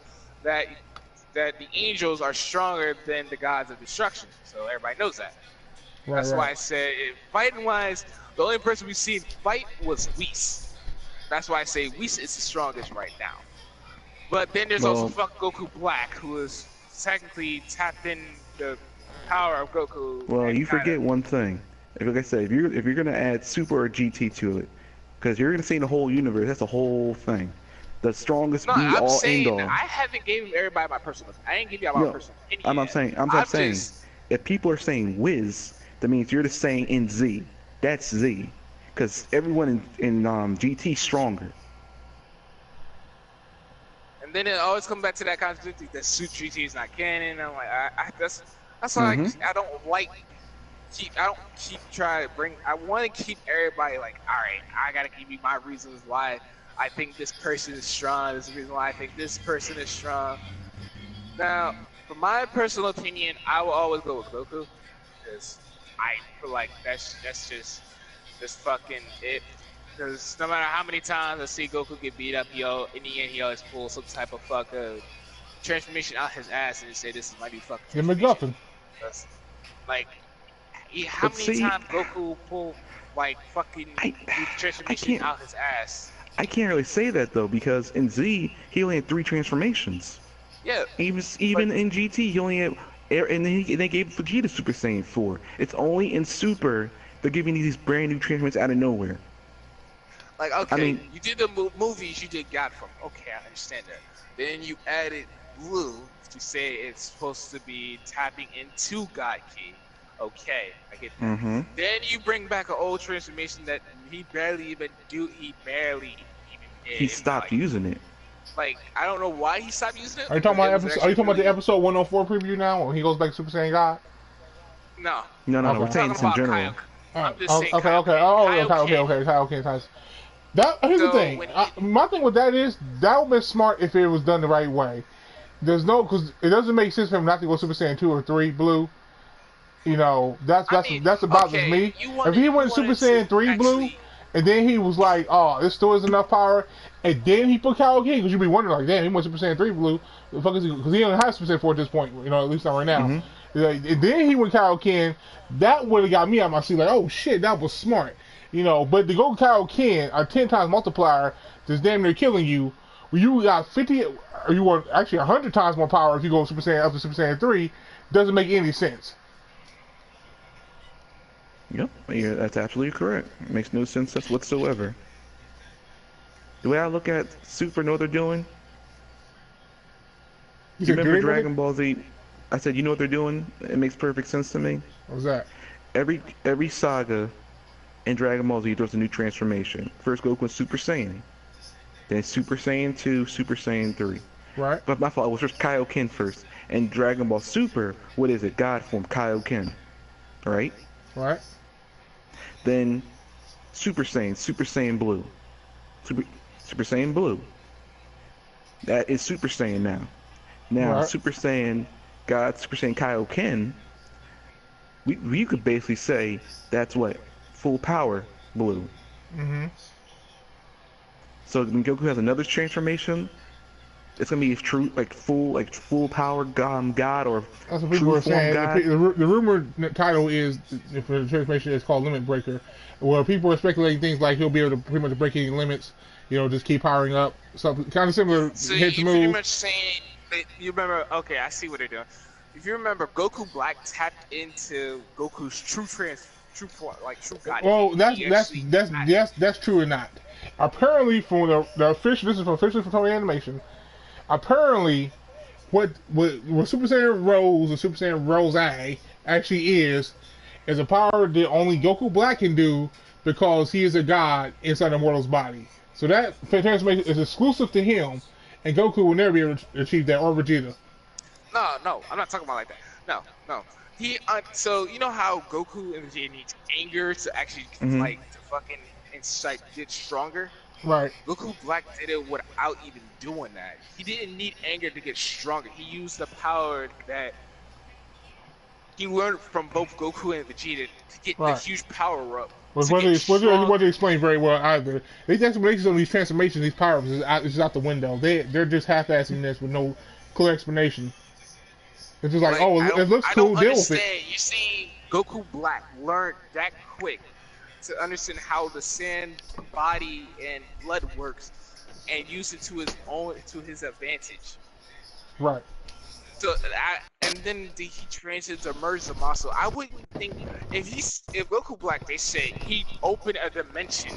that the angels are stronger than the gods of destruction. So everybody knows that. Right, That's why I said, fighting wise, the only person we've seen fight was Whis. That's why I say Whis is the strongest right now. But then there's also Goku Black, who is technically tapped in the power of Goku. Well, you forget one thing. Like I said, if you're gonna add Super or GT to it, because you're gonna say the whole universe, that's the whole thing. The strongest be all end all. I haven't given everybody my personal. I ain't give you my personal opinion. I'm saying, if people are saying Whis, that means you're just saying in Z. That's Z, because everyone in GT stronger. And then it always comes back to that contradiction that GT is not canon. I'm like, that's why I don't like. I don't keep trying to bring. I want to keep everybody like, all right, I gotta give you my reasons why I think this person is strong. This is the reason why I think this person is strong. Now, from my personal opinion, I will always go with Goku because I feel like that's just fucking it. Because no matter how many times I see Goku get beat up, in the end he always pulls some type of transformation out his ass and say, "This is my new fucking MacGuffin." Like, how many times Goku pull like fucking transformation out his ass? I can't really say that though, because in Z he only had 3 transformations. Yeah. Even in GT he only had, and then they gave Vegeta Super Saiyan 4. It's only in Super they're giving you these brand new transformations out of nowhere. Like, okay, you did the movies, you did God Form. Okay, I understand that. Then you added Blue to say it's supposed to be tapping into God Ki. Okay, I get that. Then you bring back an old transformation that he barely even did. He stopped using it. Like, I don't know why he stopped using it. Are you talking about the episode 104 preview now when he goes back to Super Saiyan God? No. No. We're saying this in general. I'm just saying. Okay. Here's the thing. My thing with that is that would be smart if it was done the right way. Because it doesn't make sense for him not to go Super Saiyan 2 or 3 Blue. You know, that's what bothers me. If he went Super Saiyan 3 Blue, and then he was like, "Oh, this still is enough power," and then he put Kaioken, because you'd be wondering, like, "Damn, he went Super Saiyan 3 Blue. The fuck is he?" Because he only has Super Saiyan 4 at this point. You know, at least not right now. And then he went Kaioken. That would have got me out of my seat. Like, oh shit, that was smart. You know, but to go Kaioken, a 10 times multiplier, that's damn near killing you. When you got 50, or you want actually 100 times more power if you go Super Saiyan up to Super Saiyan 3, doesn't make any sense. Yep, yeah, that's absolutely correct. It makes no sense whatsoever. The way I look at Super, know what they're doing? You remember Dragon Ball Z? I said, you know what they're doing? It makes perfect sense to me. What's that? Every saga in Dragon Ball Z throws a new transformation. First Goku Super Saiyan, then Super Saiyan 2, Super Saiyan 3. Right. But my fault, it was first Kaioken first. And Dragon Ball Super, what is it? God form, Kaioken. Right? Right. Then Super Saiyan Blue. Super Saiyan Blue. That is Super Saiyan now. Now, right. Super Saiyan God, Super Saiyan Kaioken, we could basically say that's what? Full power Blue. So when Goku has another transformation, it's gonna be true, full power God, or that's what people were saying. The rumored title is, for the transformation, is called Limit Breaker. Where people are speculating things like he'll be able to pretty much break any limits. You know, just keep powering up. Something kind of similar. So you're pretty much saying that you remember? Okay, I see what they're doing. If you remember, Goku Black tapped into Goku's true God. Well, that's true or not. Apparently, from the official, this is officially from Toei Animation. Apparently, what Super Saiyan Rose or Super Saiyan Rose I actually is a power that only Goku Black can do because he is a god inside a mortal's body. So that transformation is exclusive to him, and Goku will never be able to achieve that, or Vegeta. No, I'm not talking about like that. No. He so you know how Goku and Vegeta needs anger to actually like to fucking incite get stronger. Right. Goku Black did it without even doing that. He didn't need anger to get stronger. He used the power that he learned from both Goku and Vegeta to get the huge power up. Which wasn't explained very well either. These explanations on these transformations, these powers, is out the window. They're just half-assing this with no clear explanation. It's just like oh, it looks cool, deal with it. You see Goku Black learn that quick to understand how the sand body and blood works and use it to his advantage. Right. So and then he trains into merge the muscle. I wouldn't think if Goku Black, they say he opened a dimension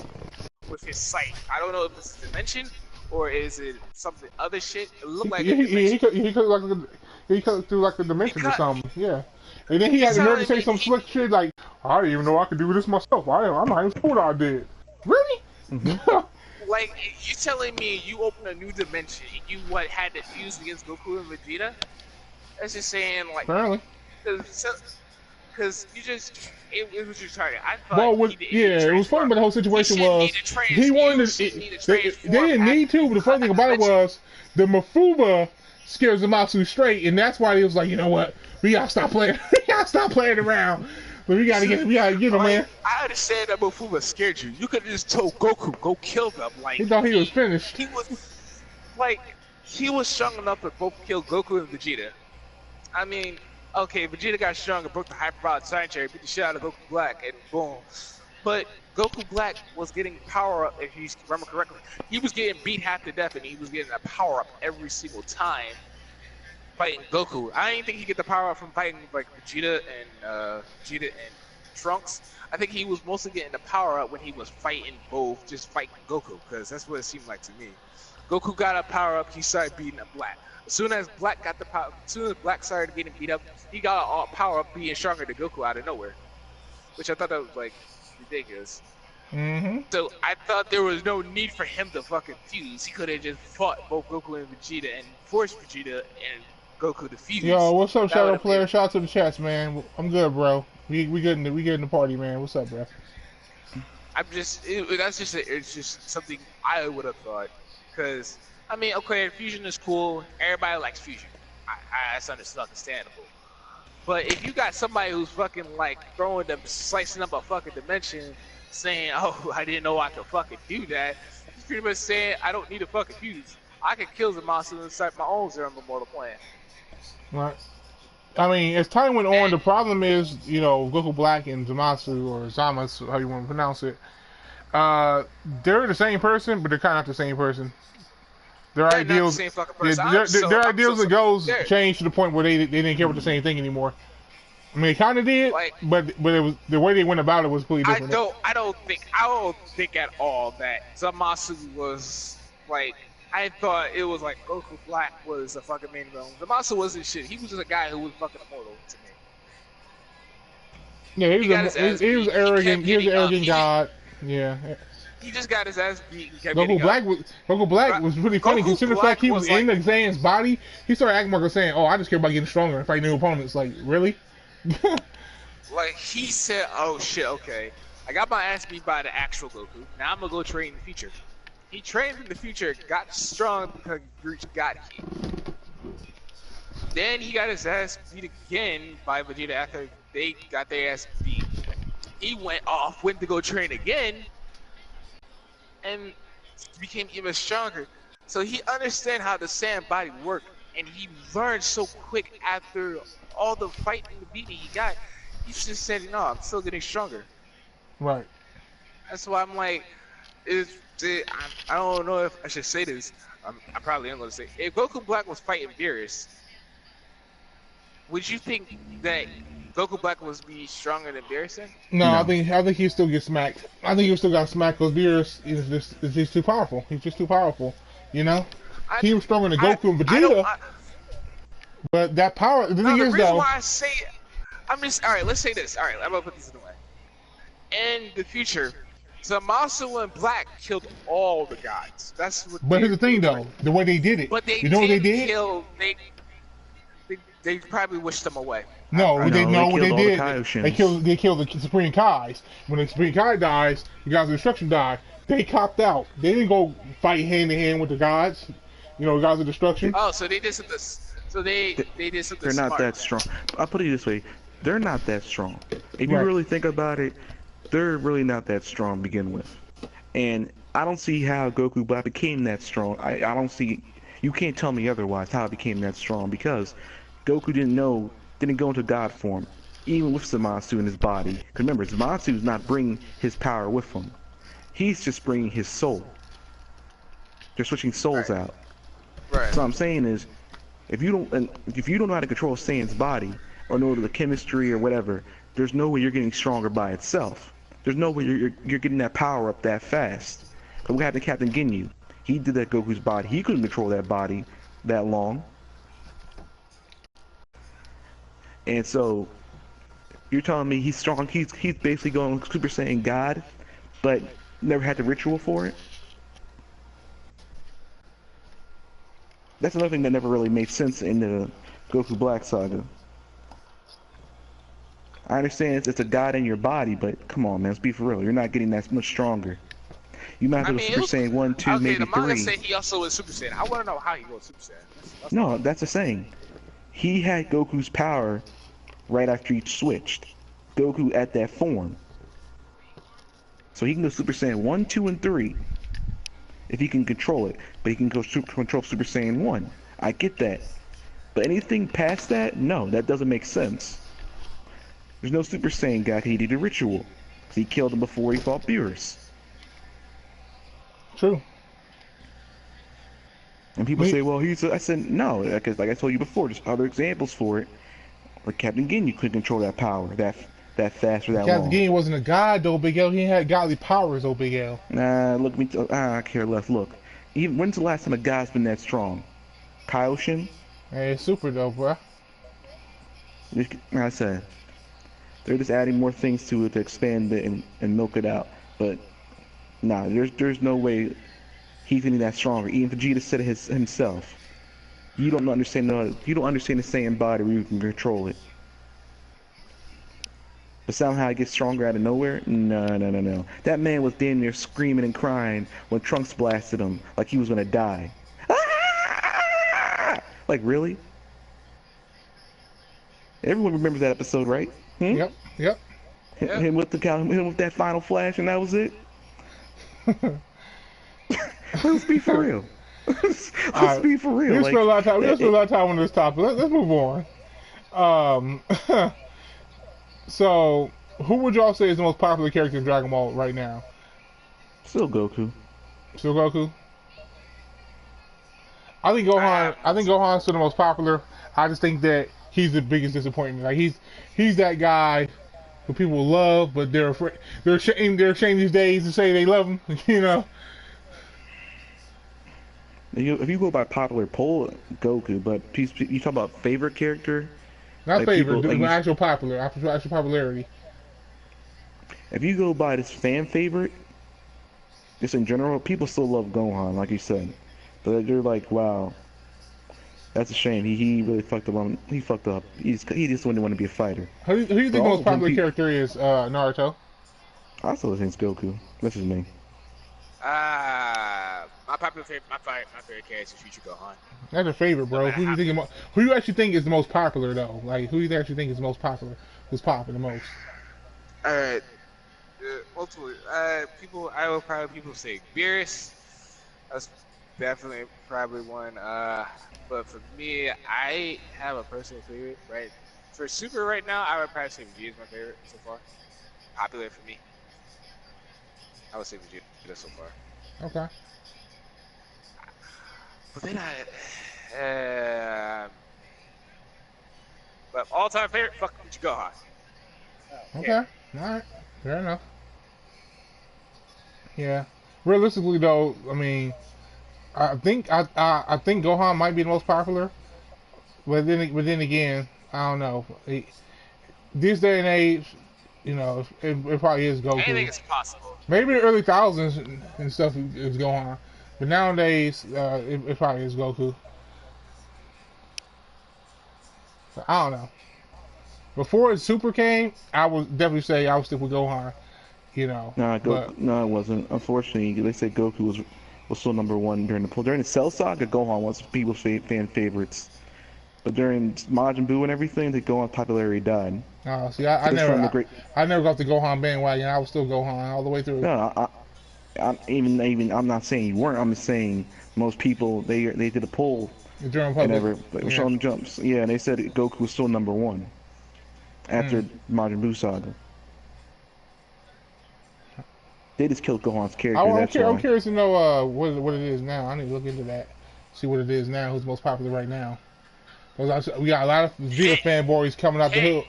with his sight. I don't know if it's a dimension or is it something other shit. It looked like he cut through like a dimension or something. Yeah. And then he had the nerve to say some slick shit like, I didn't even know I could do this myself. I'm not even sure I did. Really? Like, you telling me you opened a new dimension and you had to fuse against Goku and Vegeta? That's just saying, like, apparently. Because it was just target. I thought it was funny, but the whole situation was he wanted to. They didn't need to, but the funny thing about it was the Mafuba scares Zamasu straight, and that's why he was like, you know what, we gotta stop playing, around. But we gotta get him, man. I understand that Mafuba scared you. You could have just told Goku, go kill them. Like he thought he was finished. He was strong enough to both kill Goku and Vegeta. I mean, okay, Vegeta got stronger, broke the hyperbolic sanctuary, beat the shit out of Goku Black, and boom. But Goku Black was getting power up, if you remember correctly. He was getting beat half to death, and he was getting a power up every single time fighting Goku. I didn't think he'd get the power up from fighting like Vegeta and Trunks. I think he was mostly getting the power up when he was fighting Goku, because that's what it seemed like to me. Goku got a power up, he started beating up Black. As soon as Black started getting beat up, he got a power up being stronger than Goku out of nowhere. Which I thought that was like ridiculous. So I thought there was no need for him to fucking fuse. He could have just fought both Goku and Vegeta and forced Vegeta and Goku to fuse. Yo, what's up, Shadow Player? Shout out to the chats, man. I'm good, bro. We good in the party, man. What's up, bro? It's just something I would have thought. Because, I mean, okay, fusion is cool. Everybody likes fusion. That's understandable. But if you got somebody who's fucking like slicing up a fucking dimension, saying, "Oh, I didn't know I could fucking do that," he's pretty much saying, "I don't need to fucking fuse. I can kill the monster and start my own Zero Mortal plan." Right. I mean, as time went on, the problem is, Goku Black and Zamasu, or Zamasu, how you want to pronounce it, they're the same person, but they're kind of not the same person. Their ideals, their ideals and goals changed to the point where they didn't care about the same thing anymore. I mean, they kind of did, but it was the way they went about it was completely different. I don't think at all that Zamasu was like. I thought it was like Goku Black was a fucking main villain. Zamasu wasn't shit. He was just a guy who was fucking immortal to me. Yeah, he was arrogant. He was an arrogant god. Yeah. He just got his ass beat. Goku Black was really funny. Considering the fact he was in the Saiyan's body, he started acting like saying, "Oh, I just care about getting stronger and fighting new opponents." Like, really? Like he said, "Oh shit, okay, I got my ass beat by the actual Goku. Now I'm gonna go train in the future." He trained in the future, got strong because he reached God King. Then he got his ass beat again by Vegeta after they got their ass beat. He went to go train again, and became even stronger. So he understand how the Saiyan body worked, and he learned so quick after all the fighting and beating he got. He just said, "No, I'm still getting stronger." Right. That's why I'm like, I don't know if I should say this. I probably am going to say, if Goku Black was fighting Beerus, would you think that Goku Black was be stronger than Beerus then? No, I think he still get smacked. I think he still got smacked because Beerus is just too powerful. He's just too powerful. He was stronger than Goku and Vegeta. But that power, the No, thing the is reason though, why I say, I'm just all right. Let's say this. All right, I'm gonna put this in the way. In the future, Zamasu and Black killed all the gods. That's what but here's the they thing were. though, the way they did it, But they you know what they didn't did? kill. They probably wished them away. I No, probably. No, they what they killed all the did, Kaioshins. they killed the Supreme Kais. When the Supreme Kai dies, the gods of destruction die. They copped out. They didn't go fight hand in hand with the gods. You know, the gods of destruction. Oh, so they did something. So they did something They're not smart. that strong. I'll put it this way: they're not that strong. If you Right. really think about it, they're really not that strong to begin with. And I don't see how Goku Black became that strong. I don't see. You can't tell me otherwise how it became that strong because Goku didn't go into God form, even with Zamasu in his body. Because remember, Zamasu's not bringing his power with him. He's just bringing his soul. They're switching souls Right. out. Right. So what I'm saying is, if you don't know how to control Saiyan's body or know the chemistry or whatever, there's no way you're getting stronger by itself. There's no way you're getting that power up that fast. Cause what happened to Captain Ginyu? He did that Goku's body. He couldn't control that body that long. And so you're telling me he's strong. He's basically going Super Saiyan God, but never had the ritual for it. That's another thing that never really made sense in the Goku Black saga. I understand it's a god in your body, but come on, man, let's be for real. You're not getting that much stronger. You might I go mean, Super Saiyan 1, 2, okay, maybe the manga 3. said he also was Super Saiyan. I want to know how he goes Super Saiyan. That's No, that's the saying. He had Goku's power right after he switched. Goku at that form. So he can go Super Saiyan 1, 2, and 3 if he can control it. But he can control Super Saiyan 1. I get that. But anything past that, no, that doesn't make sense. There's no Super Saiyan guy who did a ritual. He killed him before he fought Beerus. True. And people say, well, I said, no, because like I told you before, there's other examples for it. Like Captain Ginyu couldn't control that power that fast or that Captain long. Ginyu wasn't a god though, Big L. He had godly powers, though, Big L. Nah, look, I care less. Look, even when's the last time a god's been that strong? Kaioshin? Hey, it's super though, bro. Like I said, they're just adding more things to it to expand it and milk it out. But nah, there's no way he's any that stronger. Even Vegeta said it himself. You don't understand the Saiyan body where you can control it. But somehow it gets stronger out of nowhere? No. That man was damn near screaming and crying when Trunks blasted him like he was gonna die. Ah! Like really? Everyone remembers that episode, right? Yep. Him with that final flash, and that was it. Let's be for real. Let's be for real. We spent a lot of time. We spent a lot of time on this topic. Let's move on. So, who would y'all say is the most popular character in Dragon Ball right now? Still Goku. Still Goku. I think Gohan's still the most popular. I just think that he's the biggest disappointment. Like he's that guy who people love, but they're afraid. They're ashamed these days to say they love him. You know. If you go by popular poll, Goku. But you talk about favorite character. Not like favorite, people, like actual popularity. If you go by this fan favorite, just in general, people still love Gohan, like you said. But they're like, wow, that's a shame. He really fucked up. He fucked up. He just didn't want to be a fighter. Who do you think the most popular character is? Naruto. I still think it's Goku. This is me. My favorite character is Future Gohan. That's a favorite, bro. Who do you actually think is the most popular though? Like who do you actually think is the most popular? Who's popping the most? Alright. Ultimately, people say Beerus. That's definitely probably one. But for me, I have a personal favorite, right? For Super right now, I would probably say Vegeta is my favorite so far. Popular for me. I would say Vegeta so far. Okay. But then but all-time favorite, fuck Future Gohan. Okay. All right. Fair enough. Yeah. Realistically, though, I mean, I think Gohan might be the most popular. But then again, I don't know. This day and age, it probably is Anything Goku. is possible. Maybe in the early thousands and stuff is Gohan, but nowadays it probably is Goku. So, I don't know. Before Super came, I would definitely say I would stick with Gohan. But No, it wasn't. Unfortunately, they said Goku was still number one during the Cell Saga. Gohan was people's fan favorites, but during Majin Buu and everything, the Gohan popularity died. see, I It's from the never, great. I never got the Gohan bandwagon. I was still Gohan all the way through. No, I'm not saying you weren't. I'm just saying most people they did a poll The German and public, they were showing the jumps. Yeah, and they said Goku was still number one after Majin Buu Saga. They just killed Gohan's character. That's I'm why. curious to know what it is now. I need to look into that. See what it is now. Who's most popular right now? Because we got a lot of Vegeta fanboys coming out the hood.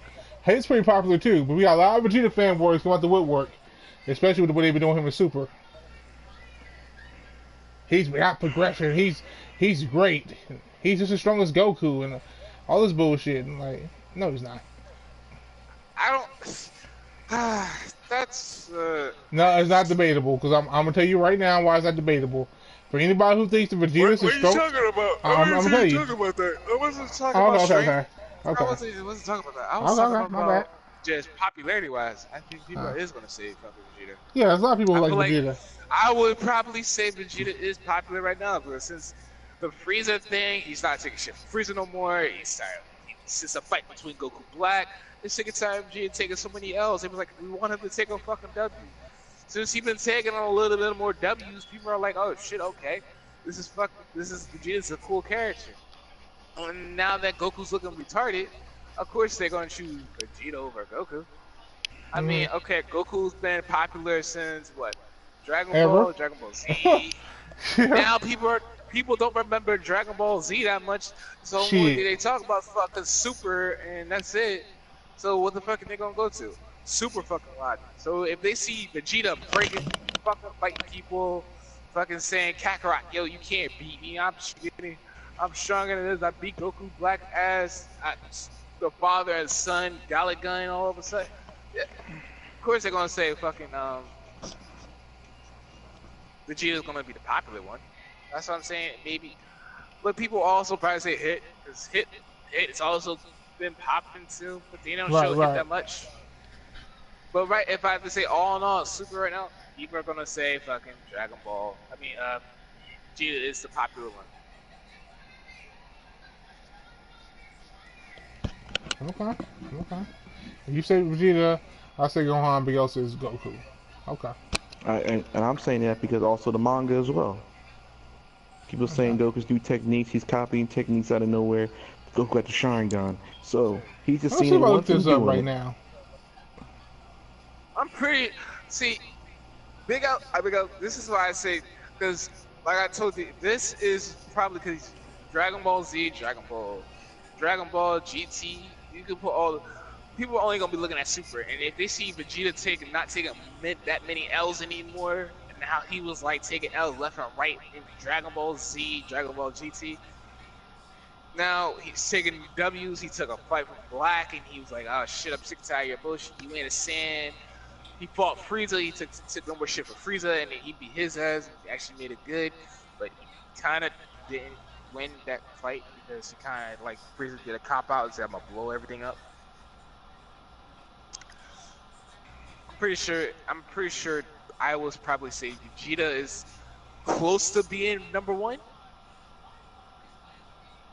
It's pretty popular too, but we got a lot of Vegeta fanboys coming out the woodwork, especially with the way they've been doing him in Super. He's got progression. He's great. He's just as strong as Goku and all this bullshit. And like, no, he's not. I don't. That's. No, it's not debatable. Because I'm gonna tell you right now why it's not debatable. For anybody who thinks the Vegeta's What is are you strong, talking about? I'm gonna tell you. Talking about that. I wasn't talking about strength. Okay. I wasn't talking about that. I was talking My bad. about just popularity-wise. I think people is gonna say fucking Vegeta. Yeah, there's a lot of people who I like feel Vegeta. I would probably say Vegeta is popular right now, but since the Frieza thing, he's not taking shit from Frieza no more. He's tired. It's a fight between Goku Black. It's sick of time Vegeta taking so many L's. They was like, we want him to take a fucking W. Since he's been taking a little bit more W's, people are like, oh shit, okay. This is Vegeta's a cool character. And now that Goku's looking retarded, of course they're gonna choose Vegeta over Goku. I mean, okay, Goku's been popular since what? Dragon Ball, Dragon Ball Z. Now people don't remember Dragon Ball Z that much, so only they talk about fucking Super and that's it. So what the fuck are they gonna go to? Super fucking logic. So if they see Vegeta breaking, fucking fighting people, fucking saying Kakarot, yo, you can't beat me. I'm stronger than this. I beat Goku Black ass. The father and son, Galick Gun, all of a sudden. Yeah. Of course they're gonna say fucking Vegeta's gonna be the popular one. That's what I'm saying. Maybe, but people also probably say Hit because it's also been popping too, but they don't show Hit that much. But if I have to say all in all, Super right now, people are gonna say fucking Dragon Ball. I mean, Vegeta is the popular one. Okay. If you say Vegeta, I say Gohan, but else is Goku. Okay. And I'm saying that because also the manga as well. People saying Goku's new techniques, he's copying techniques out of nowhere. Goku got the Sharingan, so he's just seeing what this up right now. I'm pretty. See, big out. This is why I say, because like I told you, this is probably because Dragon Ball Z, Dragon Ball GT. You can put all. People are only gonna be looking at Super, and if they see Vegeta not taking that many L's anymore, and how he was like taking L's left and right in Dragon Ball Z, Dragon Ball GT. Now he's taking W's. He took a fight with Black, and he was like, "Oh shit, I'm sick and tired of your bullshit. You ain't a Saiyan." He fought Frieza. He took no more shit for Frieza, and then he beat his ass. He actually made it good, but he kind of didn't win that fight because he kind of like Frieza did a cop out and said, "I'm gonna blow everything up." I'm pretty sure I was probably say Vegeta is close to being number one.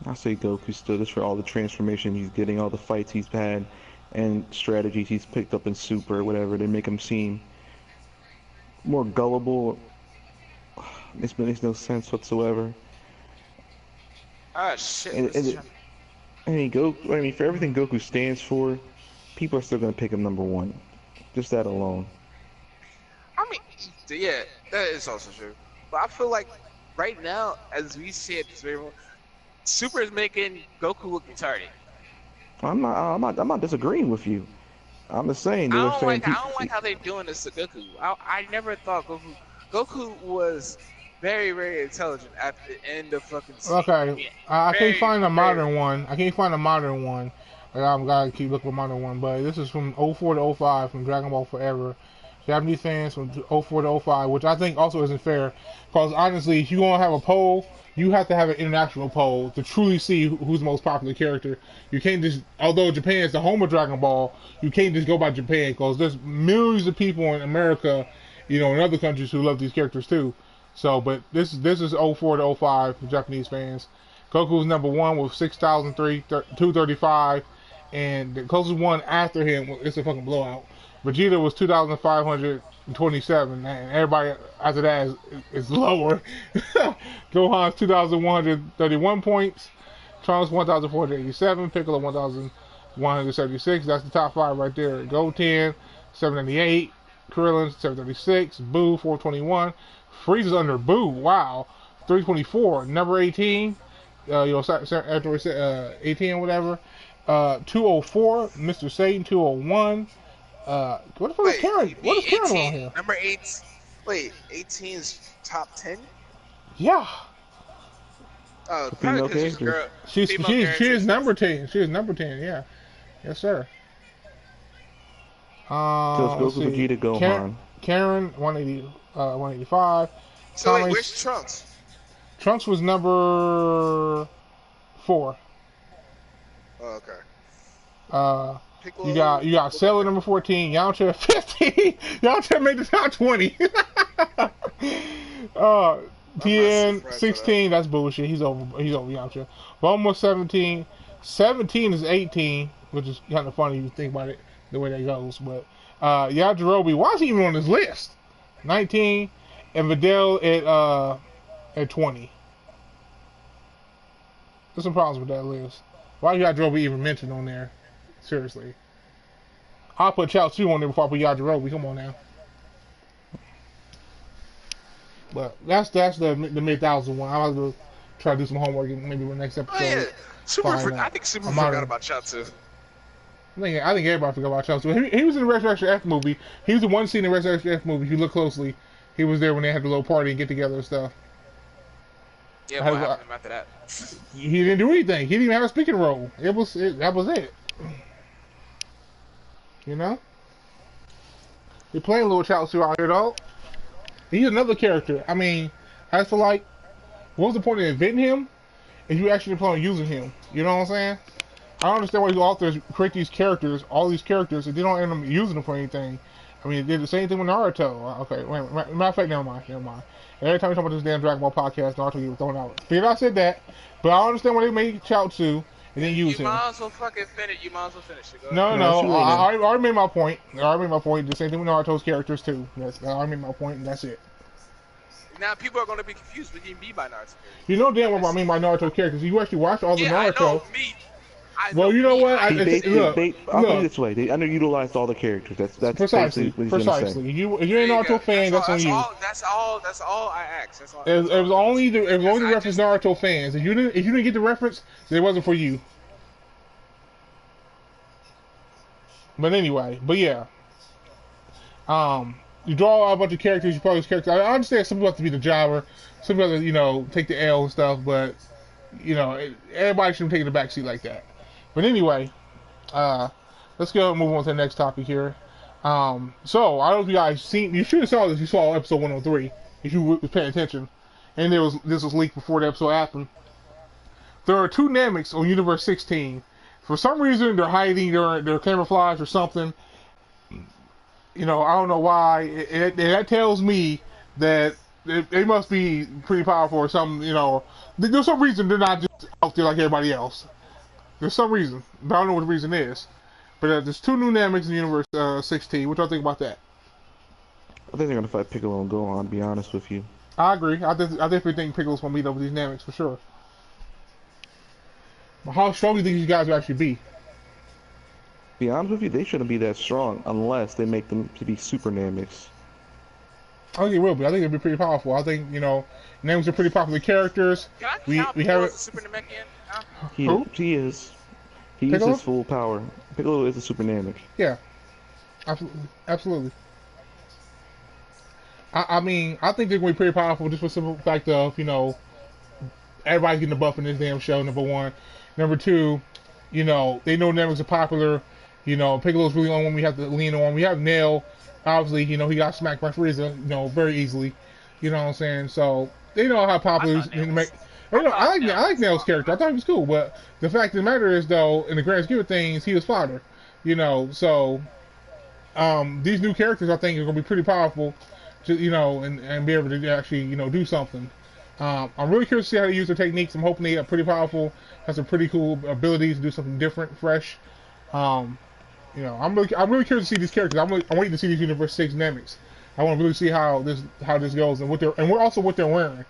I say Goku still, just for all the transformation he's getting, all the fights he's had, and strategies he's picked up in Super or whatever. They make him seem more gullible. This makes no sense whatsoever. Ah shit. I mean, for everything Goku stands for, people are still gonna pick him number one. Just that alone. I mean, yeah, that is also true. But I feel like right now, as we see it, Super is making Goku look retarded. I'm not disagreeing with you. I'm just saying. I don't like how they're doing this to Goku. I never thought Goku was very, very intelligent at the end of fucking scene. Okay, Yeah, I can't very, find a very. modern one. I can't find a modern one. I'm gotta keep looking for a modern one. But this is from '04 to '05 from Dragon Ball Forever. Japanese fans from '04 to '05, which I think also isn't fair. Because honestly, if you want to have a poll, you have to have an international poll to truly see who's the most popular character. You can't just, although Japan is the home of Dragon Ball, you can't just go by Japan because there's millions of people in America, you know, in other countries who love these characters too. So, but this is '04 to '05 for Japanese fans. Goku's number one with 6,235, and the closest one after him, it's a fucking blowout. Vegeta was 2,527, and everybody after that is lower. Gohan's 2,131 points, Trunks 1,487, Piccolo 1,176. That's the top five right there. Goten 798, Krillin 736, Boo 421, Frieza's under Boo. Wow, 324. Number 18, after 18 or whatever. 204, Mr. Satan 201. What the fuck is Karen? What is Karen on here? Number 8. Wait, 18 is top 10? Yeah. Oh, probably because she's a girl. She is number 10. She is number 10. Yeah. Yes, sir. Let's go Vegeta Gohan. Karen 185. So wait, where's Trunks? Trunks was number 4. Oh, okay. You got Cell at number 14, Yamcha at 15. Yamcha made the top 20. Tien 16, that's bullshit. He's over Yamcha. Bulma 17. 17 is 18, which is kind of funny if you think about it the way that goes. But Yajirobe, why is he even on this list? 19, and Videl at 20. There's some problems with that list. Why Yajirobe even mentioned on there? Seriously. I'll put Chaozu on there before I put Yajirobe. Come on now. But that's the mid-thousand one. I'll have to try to do some homework and maybe the next episode. Oh, yeah. I think Super forgot about Chaozu. I think everybody forgot about Chaozu. He was in the Resurrection F movie. He was the one scene in the Resurrection F movie. If you look closely, he was there when they had the little party and get together and stuff. Yeah, what happened to him after that? He didn't do anything. He didn't even have a speaking role. That was it. You know? You're playing a little Chaozu out here, though. He's another character. I mean, I feel like, what was the point of inventing him if you actually plan on using him? You know what I'm saying? I don't understand why these authors create these characters, all these characters, if they don't end up using them for anything. I mean, they did the same thing with Naruto. Okay, wait, matter of fact, never mind. Every time we talk about this damn Dragon Ball podcast, Naruto gets thrown out. Figured I said that, but I don't understand why they made Chaozu and then use him. You might as well fucking finish. You might as well finish it. No, I already made my point. The same thing with Naruto's characters too. I already made my point, and that's it. Now people are going to be confused what you mean by Naruto characters. You know damn what I mean by Naruto characters. You actually watch all the Naruto. Well, you know what? I'll put it this way: they underutilized all the characters. That's precisely. If you're a Naruto fan, that's on you. That's all I asked. That's all. It was only the reference Naruto fans. If you didn't get the reference, then it wasn't for you. But anyway, yeah. You draw a bunch of characters. You probably characters. I understand some people have to be the jobber, some people have to, take the L and stuff. But everybody shouldn't take the backseat like that. But anyway, let's go and move on to the next topic here. So I don't know if you guys you should have saw this. You saw episode 103 if you were paying attention. And this was leaked before the episode happened. There are 2 Nameks on Universe 16. For some reason, they're hiding their camouflage or something. I don't know why. That tells me that they must be pretty powerful or something. There's some reason they're not just out there like everybody else. There's some reason, but I don't know what the reason is. But there's 2 new Nameks in Universe 16. What do you think about that? I think they're gonna fight Piccolo and Gohan. To be honest with you, I agree. I definitely think Piccolo's gonna meet up with these Nameks for sure. But how strong do you think these guys will actually be? To be honest with you, they shouldn't be that strong unless they make them to be Super Nameks. I think they will be. I think they'll be pretty powerful. I think Nameks are pretty popular characters. We have a Super Namek in? He is. He Piccolo? uses full power. Piccolo is a Super Namek. Yeah. Absolutely. I mean, I think they're going to be pretty powerful just for the simple fact of, everybody's getting a buff in this damn show, number one. Number two, they know Nemeks are popular. Piccolo's really the only one we have to lean on. We have Nail, obviously, he got smacked by Frieza, very easily. You know what I'm saying? So, they know how popular he's. I like Nail's character. I thought he was cool, but the fact of the matter is, though, in the grand scheme of things, he was fodder. So these new characters, I think, are going to be pretty powerful, and be able to actually, do something. I'm really curious to see how they use their techniques. I'm hoping they are pretty powerful, have some pretty cool abilities to do something different, fresh. I'm really curious to see these characters. I'm waiting to see these Universe 6 Nemeks. I want to really see how this goes and we're also what they're wearing.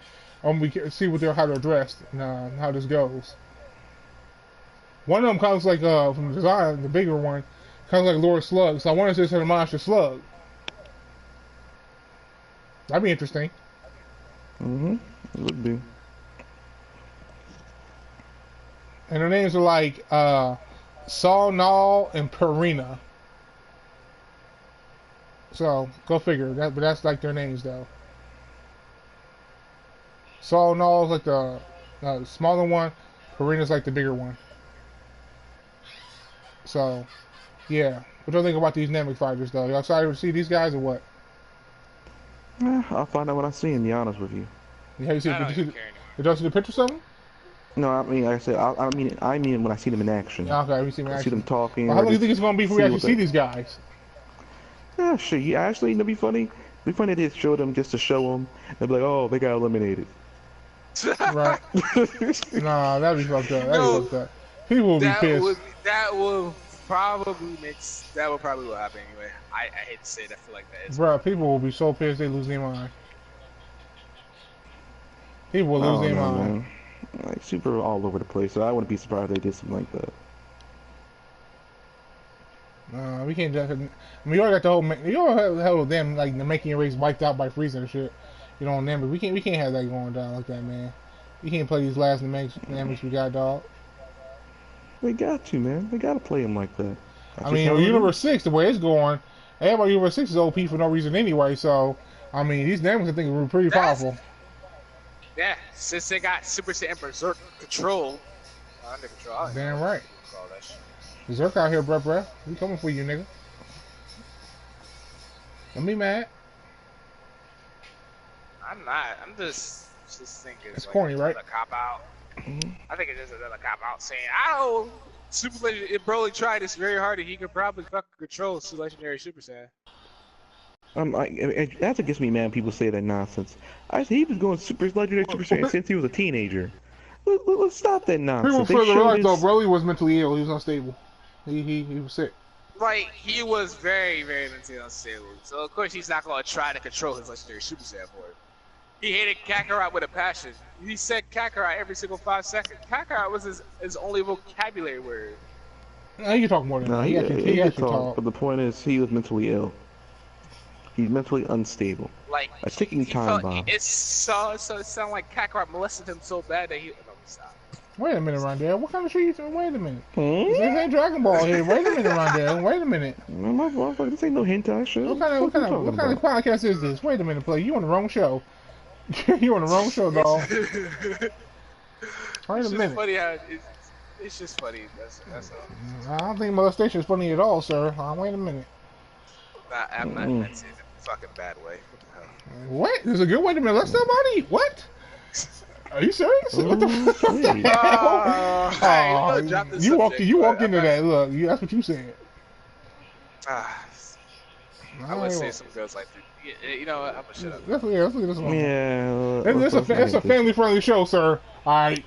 We can see how they're dressed and how this goes. One of them kind of looks like from the design, the bigger one, kind of like Lord Slug. So I wonder if this is a monster slug. That'd be interesting. It would be. And their names are like Saul, Nall, and Perina. So go figure. But that's like their names though. Saul Nall is like the smaller one. Perina's like the bigger one. So yeah. What do you think about these Namek fighters though? Y'all excited to see these guys or what? I'll find out when I see him, to be honest with you. Yeah, did you see the pictures of them? No, I mean, like I said, I mean when I see them in action. Yeah, okay, we see them in action. I see them talking. Well, how long do you think it's going to be before we actually see these guys? Yeah, shit. Yeah, actually, it'd be funny. It'd be funny to show them just to show them. They'd be like, oh, they got eliminated. Right. Nah, that'd be fucked up. That'd be fucked up. People will be pissed. That will probably will happen anyway. I hate to say it, I feel like that is. Bro, people will be so pissed they lose their mind. People will lose their mind. Man. Like, super all over the place, so I wouldn't be surprised if they did something like that. We can't just. I mean, you already got the whole. You already have them like the making race wiped out by Frieza and shit. On them, but we can't have that going down like that, man. We can't play these last Nemeks we got, dog. They got to, man. They gotta play them like that. I mean, Universe 6, the way it's going, everybody Universe 6 is OP for no reason anyway. So, I mean, these Nemeks I think are pretty powerful. Yeah, since they got Super Saiyan Berserk control. Under control. Damn right. Berserk out here, bruh. We coming for you, nigga. Don't be mad. I'm not. I'm just thinking. It's like corny, right? A cop out. I think it's just another cop out saying, "Oh, Super Legendary. Broly tried this very hard, and he could probably fucking control Legendary Super Saiyan." That's what gets me mad when people say that nonsense. He was going Legendary Super Saiyan since he was a teenager. Let's stop that nonsense. People further right though, Broly was mentally ill. He was unstable. He was sick. Like, he was very, very mentally unstable. So of course he's not gonna try to control his Legendary Super Saiyan form. He hated Kakarot with a passion. He said Kakarot every single 5 seconds. Kakarot was his only vocabulary word. No, he can talk more than that. He actually talk. But the point is, he was mentally ill. He's mentally unstable. Like a ticking time bomb. It sounded like Kakarot molested him so bad that he. No, stop. Wait a minute, Rondell. What kind of shit you doing? Wait a minute. This ain't Dragonball here. Wait a minute, Rondell. Wait a minute. No, this ain't no hentai shit. What kind of podcast is this? Wait a minute, play. You on the wrong show. You on the wrong show, dog. Wait a minute. Funny how it's just funny. That's all. I don't think molestation is funny at all, sir. Wait a minute. I'm not saying it in a fucking bad way. What? There's a good way to molest somebody? What? Are you serious? What the fuck? You walked into that. Look, that's what you said. I would say some girls like that. You know what? I'm gonna shut up. Let's look at this one. Yeah. It's a family-friendly show, sir. Alright.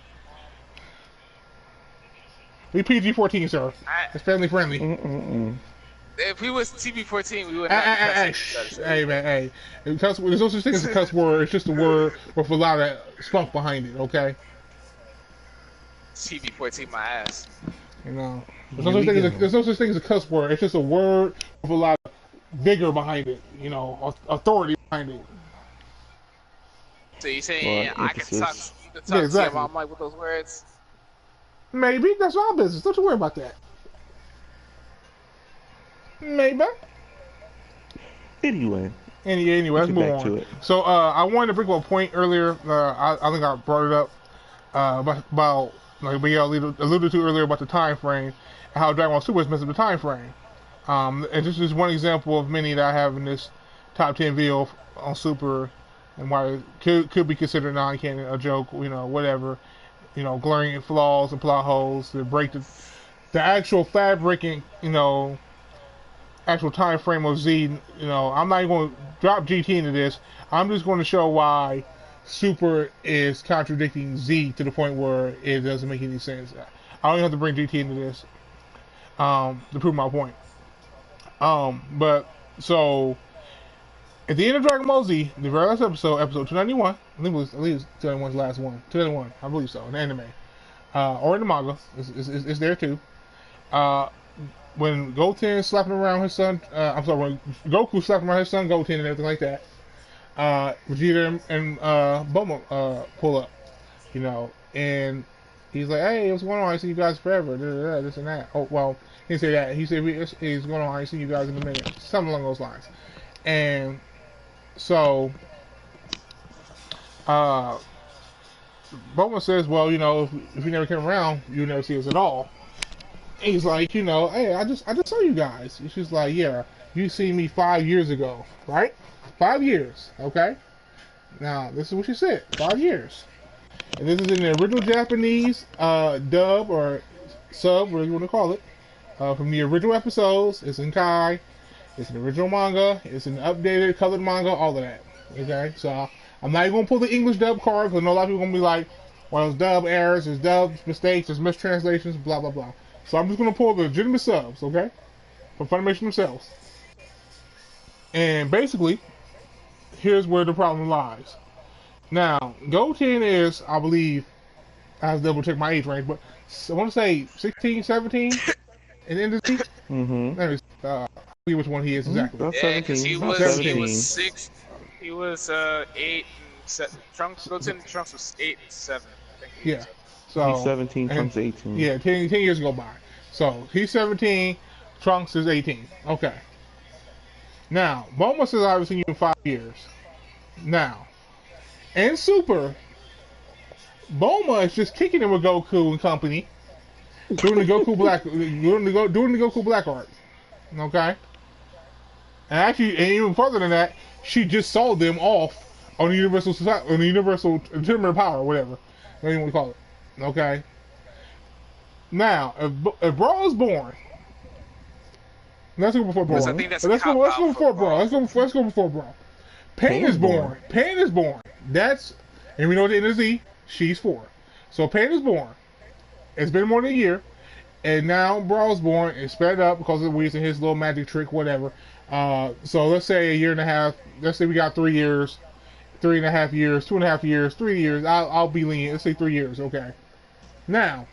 We PG-14, sir. It's family-friendly. If we was TV-14, we wouldn't have Hey, man, hey. There's no such thing as a cuss word. It's just a word with a lot of spunk behind it, okay? TV-14 my ass. You know. There's no such thing as a cuss word. It's just a word with a lot of vigor behind it. You know, authority behind it. So you're saying I can talk to your mom like with those words? Maybe. That's our business. Don't you worry about that. Anyway, Anyway, let's move on. So I wanted to bring up a point earlier. I think I brought it up about like we alluded to earlier about the time frame and how Dragon Ball Super is messing up the time frame. And this is one example of many that I have in this top 10 video on Super, and why it could be considered non-canon, a joke, whatever, glaring flaws and plot holes to break the actual fabric and actual time frame of Z. I'm not even going to drop GT into this. I'm just going to show why Super is contradicting Z to the point where it doesn't make any sense. I don't even have to bring GT into this to prove my point. But so at the end of Dragon Ball Z, the very last episode 291, I think it was 291's last one, 291, I believe so, in the anime, or in the manga, it's there too. When Goten slapping around his son, when Goku slapping around his son Goten and everything like that, Vegeta and Bulma pull up, and he's like, "Hey, what's going on? I see you guys forever, this and that." Oh, well, he didn't say that. He said, "He's going on. I see you guys in a minute," something along those lines. And so, Bulma says, "Well, if you never came around, you'll never see us at all." And he's like, "Hey, I just saw you guys." And she's like, "Yeah, you seen me 5 years ago, right? 5 years, okay? Now, this is what she said, 5 years. And this is in the original Japanese dub or sub, whatever you want to call it, from the original episodes. It's in Kai, it's in the original manga, it's in the updated colored manga, all of that, okay? So, I'm not even going to pull the English dub card, because I know a lot of people are going to be like, well, there's dub errors, there's dub mistakes, there's mistranslations, blah, blah, blah. So I'm just going to pull the legitimate subs, okay? From Funimation themselves. And basically, here's where the problem lies. Now, Goten is, I believe, I have to double check my age range, but I want to say 16, 17 in the industry. Mm-hmm. Let me see which one he is exactly. Yeah, because he was 6, he was 8, Trunks, Goten and Trunks was 8 and 7. I think yeah. So, he's 17, Trunks 18. Yeah, 10 years go by. So, he's 17, Trunks is 18. Okay. Now, Bulma says I haven't seen you in 5 years. Now, in Super, Bulma is just kicking it with Goku and company, doing the Goku Black art. Okay? And actually, and even further than that, she just saw them off on the Universal Tournament of Power, or whatever. Whatever you want to call it. Okay. Now, if Brawl is born, let's go before Brawl. Let's go before Brawl. Let's go before Brawl. Pain is born. Pain is born. That's, and we know at the end of Z, she's 4. So Pain is born. It's been more than a year, and now Brawl is born. It's sped up because of Whis and his little magic trick, whatever. So let's say a year and a half. Let's say we got 3 years, 3.5 years, 2.5 years, 3 years. I'll be lenient. Let's say 3 years. Okay. Now,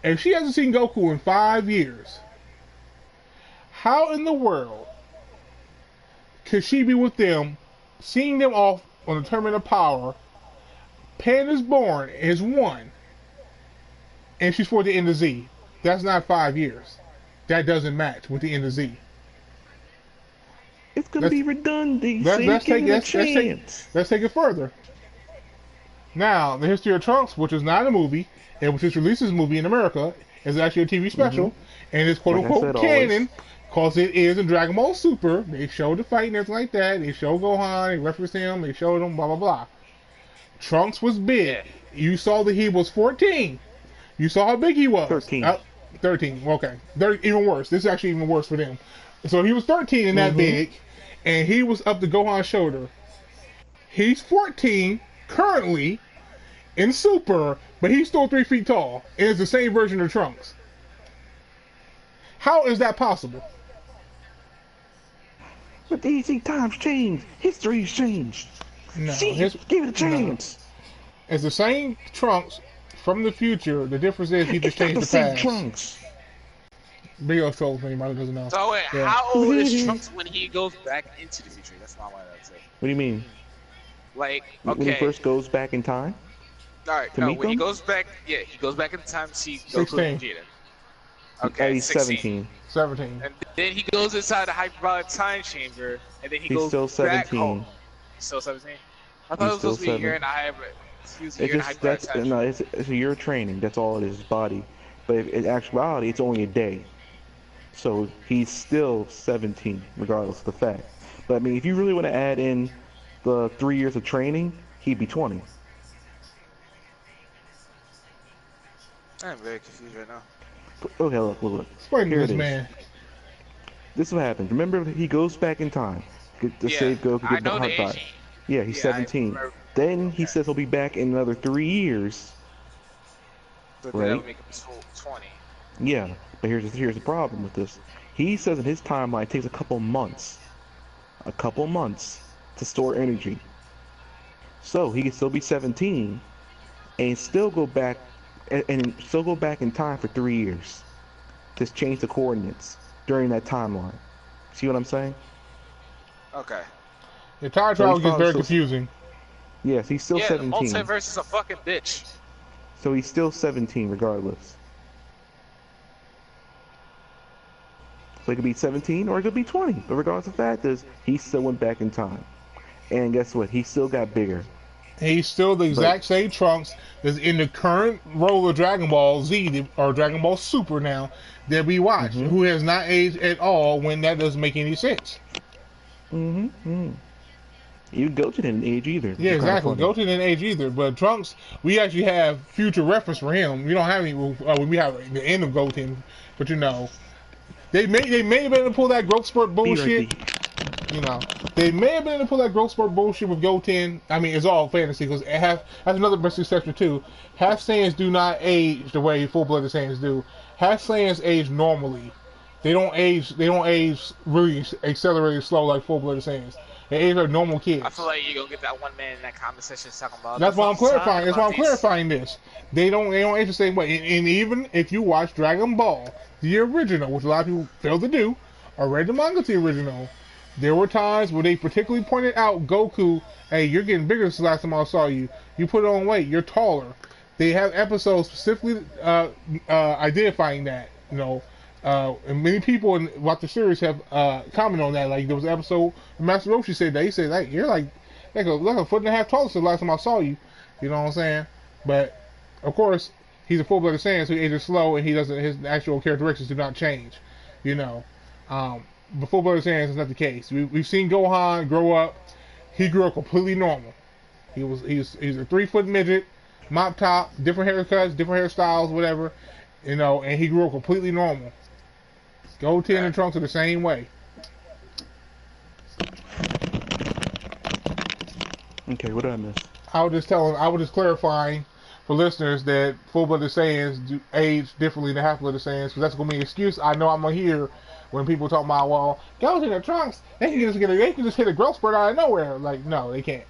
if she hasn't seen Goku in 5 years, how in the world could she be with them, seeing them off on the Tournament of Power? Pan is born, is 1, and she's for the end of Z. That's not 5 years. That doesn't match with the end of Z. It's going to be redundant. Let's take it further. Now, the history of Trunks, which is not a movie, and which is released as a movie in America, is actually a TV special, and it's quote-unquote canon, because it is in Dragon Ball Super. They show the fight and everything like that. They show Gohan, they reference him, they showed him, blah, blah, blah. Trunks was big. You saw that he was 14. You saw how big he was. 13. 13, okay. Even worse. This is actually even worse for them. So he was 13 and that big, and he was up to Gohan's shoulder. He's 14 currently in Super, but he's still 3 feet tall, and it's the same version of Trunks. How is that possible? But these times change. History's changed. No, give it a chance. No. It's the same Trunks from the future. The difference is he just changed the past. Same Trunks. Big old troll for anybody who doesn't know. So wait, how old is Trunks when he goes back into the future? That's not what I would say. What do you mean? Like, okay. When he first goes back in time? Alright, no, when he goes back, he goes back in time to see Goku and Vegeta. Okay, He's 16. 17. And then he goes inside the hyperbolic time chamber, and then he He's goes still back home. 17. He's still 17. I thought it He's was still supposed to be a year 7. in the hyper. He was a It's year in the just hyperbolic that's time no, chamber. it's a year of training. That's all it is, his body. But in actuality, it's only a day. So he's still 17, regardless of the fact. But I mean, if you really want to add in the 3 years of training, he'd be 20. I'm very confused right now. Okay, look. Explain to Here this it is. man. This is what happens. Remember, he goes back in time to Yeah, save Goku, I get the know the heart back. aging. Yeah, he's Yeah, I 17. remember. Then he Okay. says he'll be back in another 3 years, So then that right? would make him full 20. Yeah, but here's the problem with this. He says in his timeline it takes a couple months to store energy. So he can still be 17 and still go back and still go back in time for 3 years to change the coordinates during that timeline. See what I'm saying? Okay. The time So travel he's gets very probably still- confusing. Yes, he's still Yeah, 17. the multiverse is a fucking bitch. So he's still 17 regardless. So it could be 17 or it could be 20. But regardless of the fact is, he still went back in time. And guess what? He still got bigger. He's still the exact same Trunks that's in the current role of Dragon Ball Z or Dragon Ball Super now that we watch, who has not aged at all when that doesn't make any sense. Even Goku didn't age either. Yeah, It's kinda exactly. funny. Goku didn't age either, but Trunks, we actually have future reference for him. We don't have any. We have the end of Goten, but you know, they may have been able to pull that growth spurt bullshit. You know, they may have been able to pull that growth spurt bullshit with Goten. I mean, it's all fantasy because that's another misconception too. Half Saiyans do not age the way full-blooded Saiyans do. Half Saiyans age normally. They don't age. They don't age really accelerated slow like full-blooded Saiyans. They age like normal kids. I feel like you're gonna get that one man in that comment section talking about. That's why I'm clarifying. That's why I'm these- clarifying this. They don't age the same way. And even if you watch Dragon Ball, the original, which a lot of people fail to do, or read the manga to the original, there were times where they particularly pointed out Goku, hey, you're getting bigger since the last time I saw you. You put on weight. You're taller. They have episodes specifically identifying that. You know, and many people about the series have commented on that. Like there was an episode where Master Roshi said that. He said, like, you're like a foot and a half taller since the last time I saw you. You know what I'm saying? But of course, he's a full-blooded Saiyan, so he ages slow, and he doesn't. His actual characteristics do not change. You know. But full-blooded Saiyans is not the case. We've seen Gohan grow up. He grew up completely normal. He's a 3-foot midget, mop top, different haircuts, different hairstyles, whatever. You know, and he grew up completely normal. Goten and Trunks are the same way. Okay, what did I miss? I was just clarifying for listeners that full-blooded Saiyans do age differently than half-blooded Saiyans, because that's gonna be an excuse I know I'm gonna hear when people talk about, well, Goten and Trunks, they can just hit a growth spurt out of nowhere. Like, no, they can't.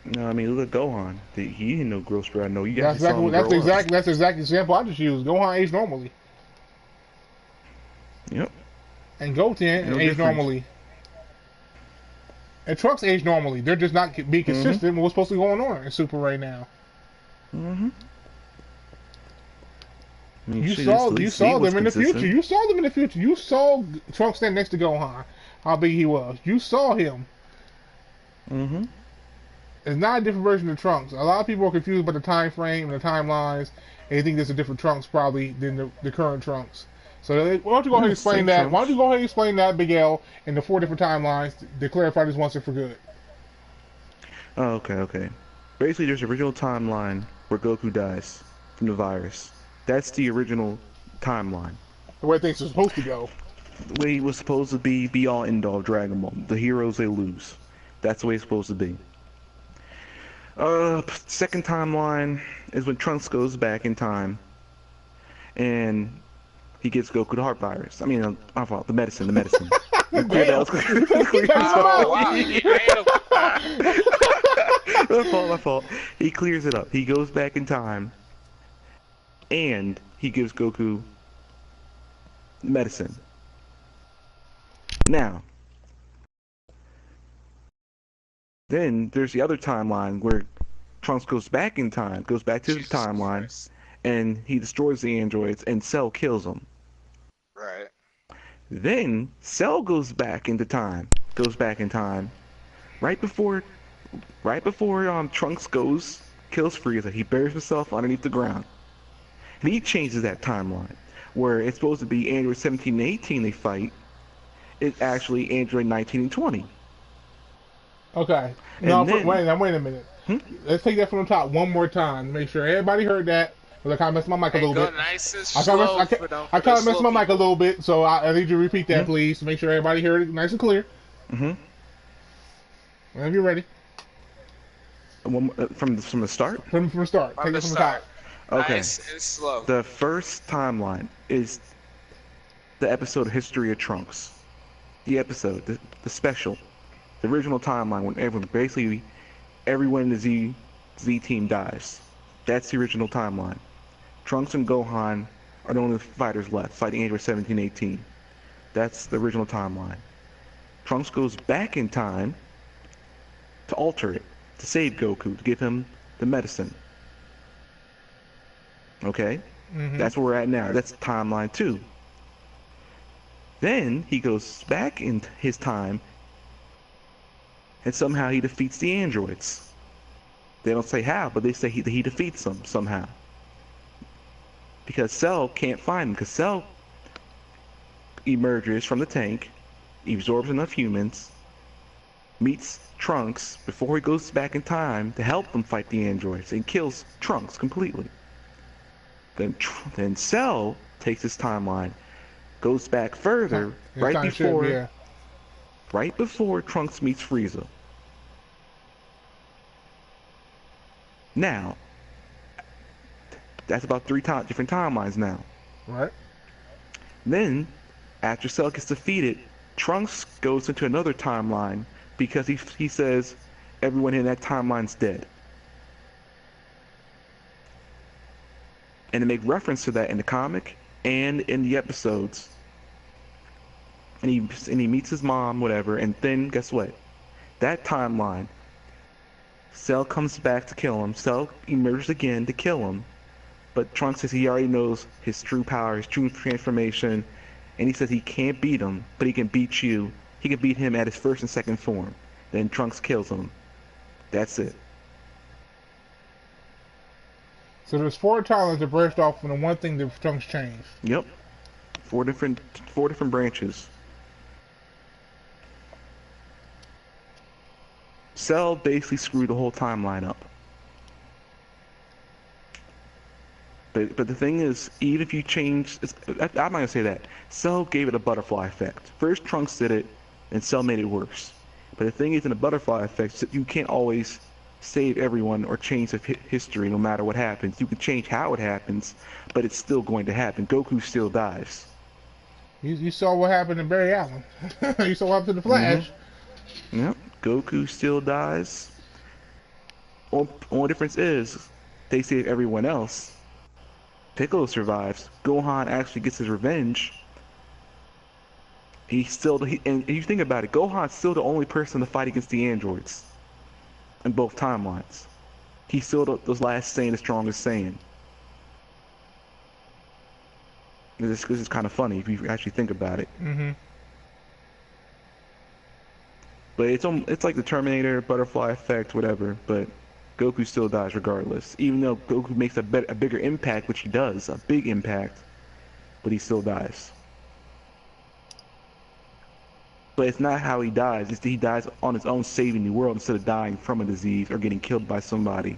No, I mean look at Gohan. He didn't know growth spurt. I know you That's guys saw him grow up. that's the exact example I just used. Gohan aged normally, Yep. and Goten No aged difference. normally, and Trunks aged normally. They're just not being consistent with what's supposed to be going on in Super right now. I mean, You shit, saw at least them he was in the future. consistent. You saw them in the future. You saw Trunks stand next to Gohan. How big he was. You saw him. It's not a different version of Trunks. A lot of people are confused about the time frame and the timelines, and they think there's a different Trunks probably than the current Trunks. So why don't you go ahead and explain that? Trunks. Why don't you go ahead and explain that, Big L, in the 4 different timelines to clarify this once and for good? Oh, okay. Basically, there's the original timeline where Goku dies from the virus. That's the original timeline. The way things are supposed to go. The way it was supposed to be all end all Dragon Ball. The heroes, they lose. That's the way it's supposed to be. Second timeline is when Trunks goes back in time, and he gives Goku the heart virus. I mean, my fault. The medicine. Oh, wow, you made him. My fault. He clears it up. He goes back in time, and he gives Goku medicine. Now, then there's the other timeline where Trunks goes back in time, goes back to the Jesus timeline, Christ. and he destroys the androids, and Cell kills him. Then Cell goes back into time. Goes back in time. Right before Trunks kills Frieza, he buries himself underneath the ground. And he changes that timeline. Where it's supposed to be Android 17 and 18 they fight, it's actually Android 19 and 20. Okay. And No, then, wait a minute. Let's take that from the top one more time. Make sure everybody heard that. Because I kind of messed my mic a little bit. Nice and I kind of messed my mic a little bit, so I need you to repeat that, please, to make sure everybody heard it nice and clear. Whenever you're ready. From the start? From the start. Take it from the top. Okay. Nice and slow. The first timeline is the episode History of Trunks. The episode, the special, the original timeline when everyone in the Z team dies. That's the original timeline. Trunks and Gohan are the only fighters left, fighting Android 17, 18. That's the original timeline. Trunks goes back in time to alter it, to save Goku, to give him the medicine. Okay? That's where we're at now. That's timeline 2. Then he goes back in his time and somehow he defeats the androids. They don't say how, but they say he defeats them somehow. Because Cell can't find him, because Cell emerges from the tank, he absorbs enough humans, meets Trunks before he goes back in time to help them fight the androids, and kills Trunks completely. Then Cell takes his timeline, goes back further, right before Trunks meets Frieza. Now, that's about 3 different timelines now. Right. Then, after Cell gets defeated, Trunks goes into another timeline because he says everyone in that timeline's dead. And to make reference to that in the comic and in the episodes. And he meets his mom, whatever, and then guess what? That timeline, Cell comes back to kill him. Cell emerges again to kill him. But Trunks says he already knows his true power, his true transformation, and he says he can't beat him, but he can beat you. He can beat him at his first and second form. Then Trunks kills him. That's it. So there's 4 timelines that branched off from the one thing that Trunks changed. Yep. 4 different branches. Cell basically screwed the whole timeline up. But the thing is, even if you change, I'm not gonna say that. Cell gave it a butterfly effect. First Trunks did it, and Cell made it worse. But the thing is, in the butterfly effect, you can't always save everyone or change the history no matter what happens. You can change how it happens, but it's still going to happen. Goku still dies. You saw what happened in Barry Allen. You saw what happened to the Flash. Yep. Goku still dies. Only difference is they save everyone else. Piccolo survives. Gohan actually gets his revenge. And you think about it, Gohan's still the only person to fight against the androids in both timelines. He's still the last Saiyan, the strongest Saiyan. This is kind of funny if you actually think about it. But it's like the Terminator, butterfly effect, whatever. But Goku still dies regardless. Even though Goku makes a bigger impact, which he does, a big impact, but he still dies. But it's not how he dies. It's that he dies on his own, saving the world instead of dying from a disease or getting killed by somebody.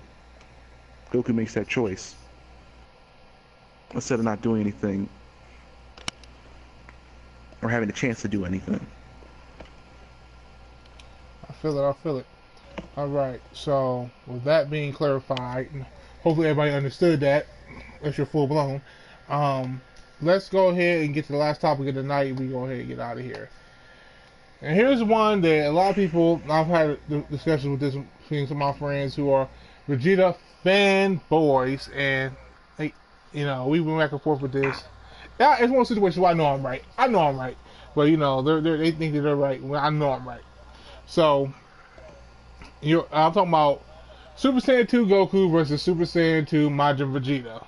Goku makes that choice instead of not doing anything or having the chance to do anything. I feel it. Alright, so with that being clarified, hopefully everybody understood that. If you're full blown. Let's go ahead and get to the last topic of the night. We go ahead and get out of here. And here's one that a lot of people, I've had discussions with this between some of my friends who are Vegeta fanboys, and they, we went back and forth with this. Yeah, it's one situation where I know I'm right. But they think that they're right when I know I'm right. So I'm talking about Super Saiyan 2 Goku versus Super Saiyan 2 Majin Vegeta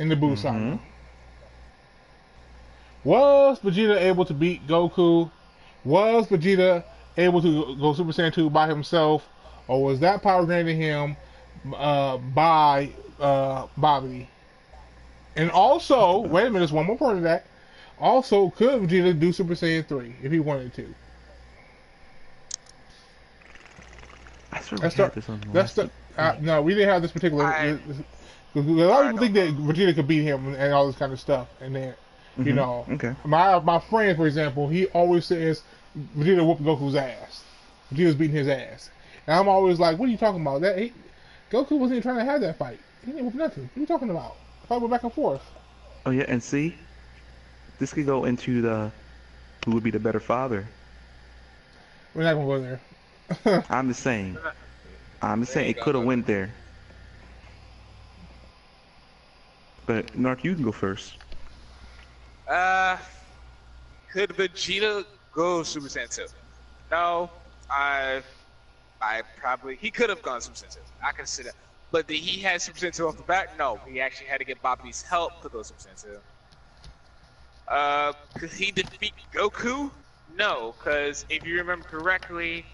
in the Buu saga. Was Vegeta able to beat Goku? Was Vegeta able to go Super Saiyan 2 by himself? Or was that power granted him by Babidi? And also, wait a minute, there's one more part of that. Also, could Vegeta do Super Saiyan 3 if he wanted to? I swear we had this on the That's last. no, we didn't have this particular. A lot of people think that Vegeta could beat him and all this kind of stuff. And then, you know, my friend, for example, he always says Vegeta whooped Goku's ass. Vegeta's beating his ass. And I'm always like, what are you talking about? Goku wasn't even trying to have that fight. He didn't whoop nothing. What are you talking about? The fight went back and forth. Oh yeah, and see, this could go into the who would be the better father. We're not gonna go there. I'm just saying. It could have went there. But Narc, you can go first. Could Vegeta go Super Saiyan 2? No, I probably he could have gone Super Saiyan 2. I can see that. But did he have Super Saiyan 2 off the bat? No, he actually had to get Bobby's help to go Super Saiyan 2. Could he defeat Goku? No, because if you remember correctly,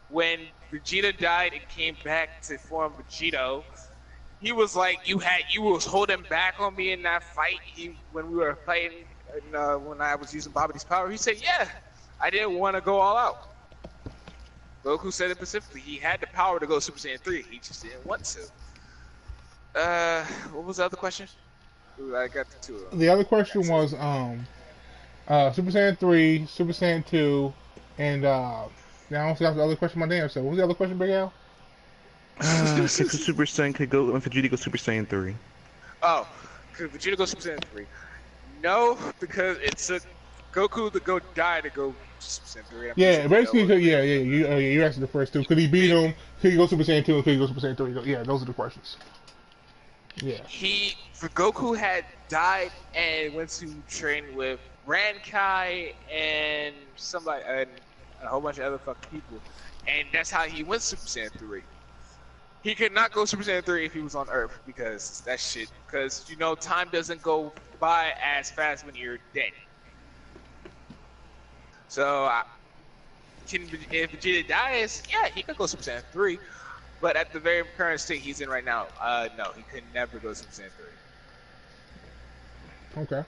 when Vegeta died and came back to form Vegito, he was like, you was holding back on me in that fight. When we were fighting, when I was using Bobby's power, he said, yeah, I didn't want to go all out. Goku said it specifically. He had the power to go Super Saiyan 3. He just didn't want to. What was the other question? Ooh, I got the two of them. The other question was Super Saiyan 3, Super Saiyan 2, and now I don't forgot the other question. My damn self. What was the other question, Big Al? Could Super Saiyan could go when Vegeta go Super Saiyan 3? Oh, could Vegeta go Super Saiyan 3? No, because it took Goku to go die to go Super Saiyan 3. Yeah, basically, you answered the first two. Could he beat him? Could he go Super Saiyan 2? And could he go Super Saiyan 3? Yeah, those are the questions. Yeah. Goku had died and went to train with Rankai and somebody and a whole bunch of other fucking people, and that's how he went Super Saiyan 3. He could not go Super Saiyan 3 if he was on Earth because that shit. Because you know, time doesn't go by as fast when you're dead. So, if Vegeta dies, yeah, he could go Super Saiyan 3. But at the very current state he's in right now, no, he could never go Super Saiyan 3. Okay.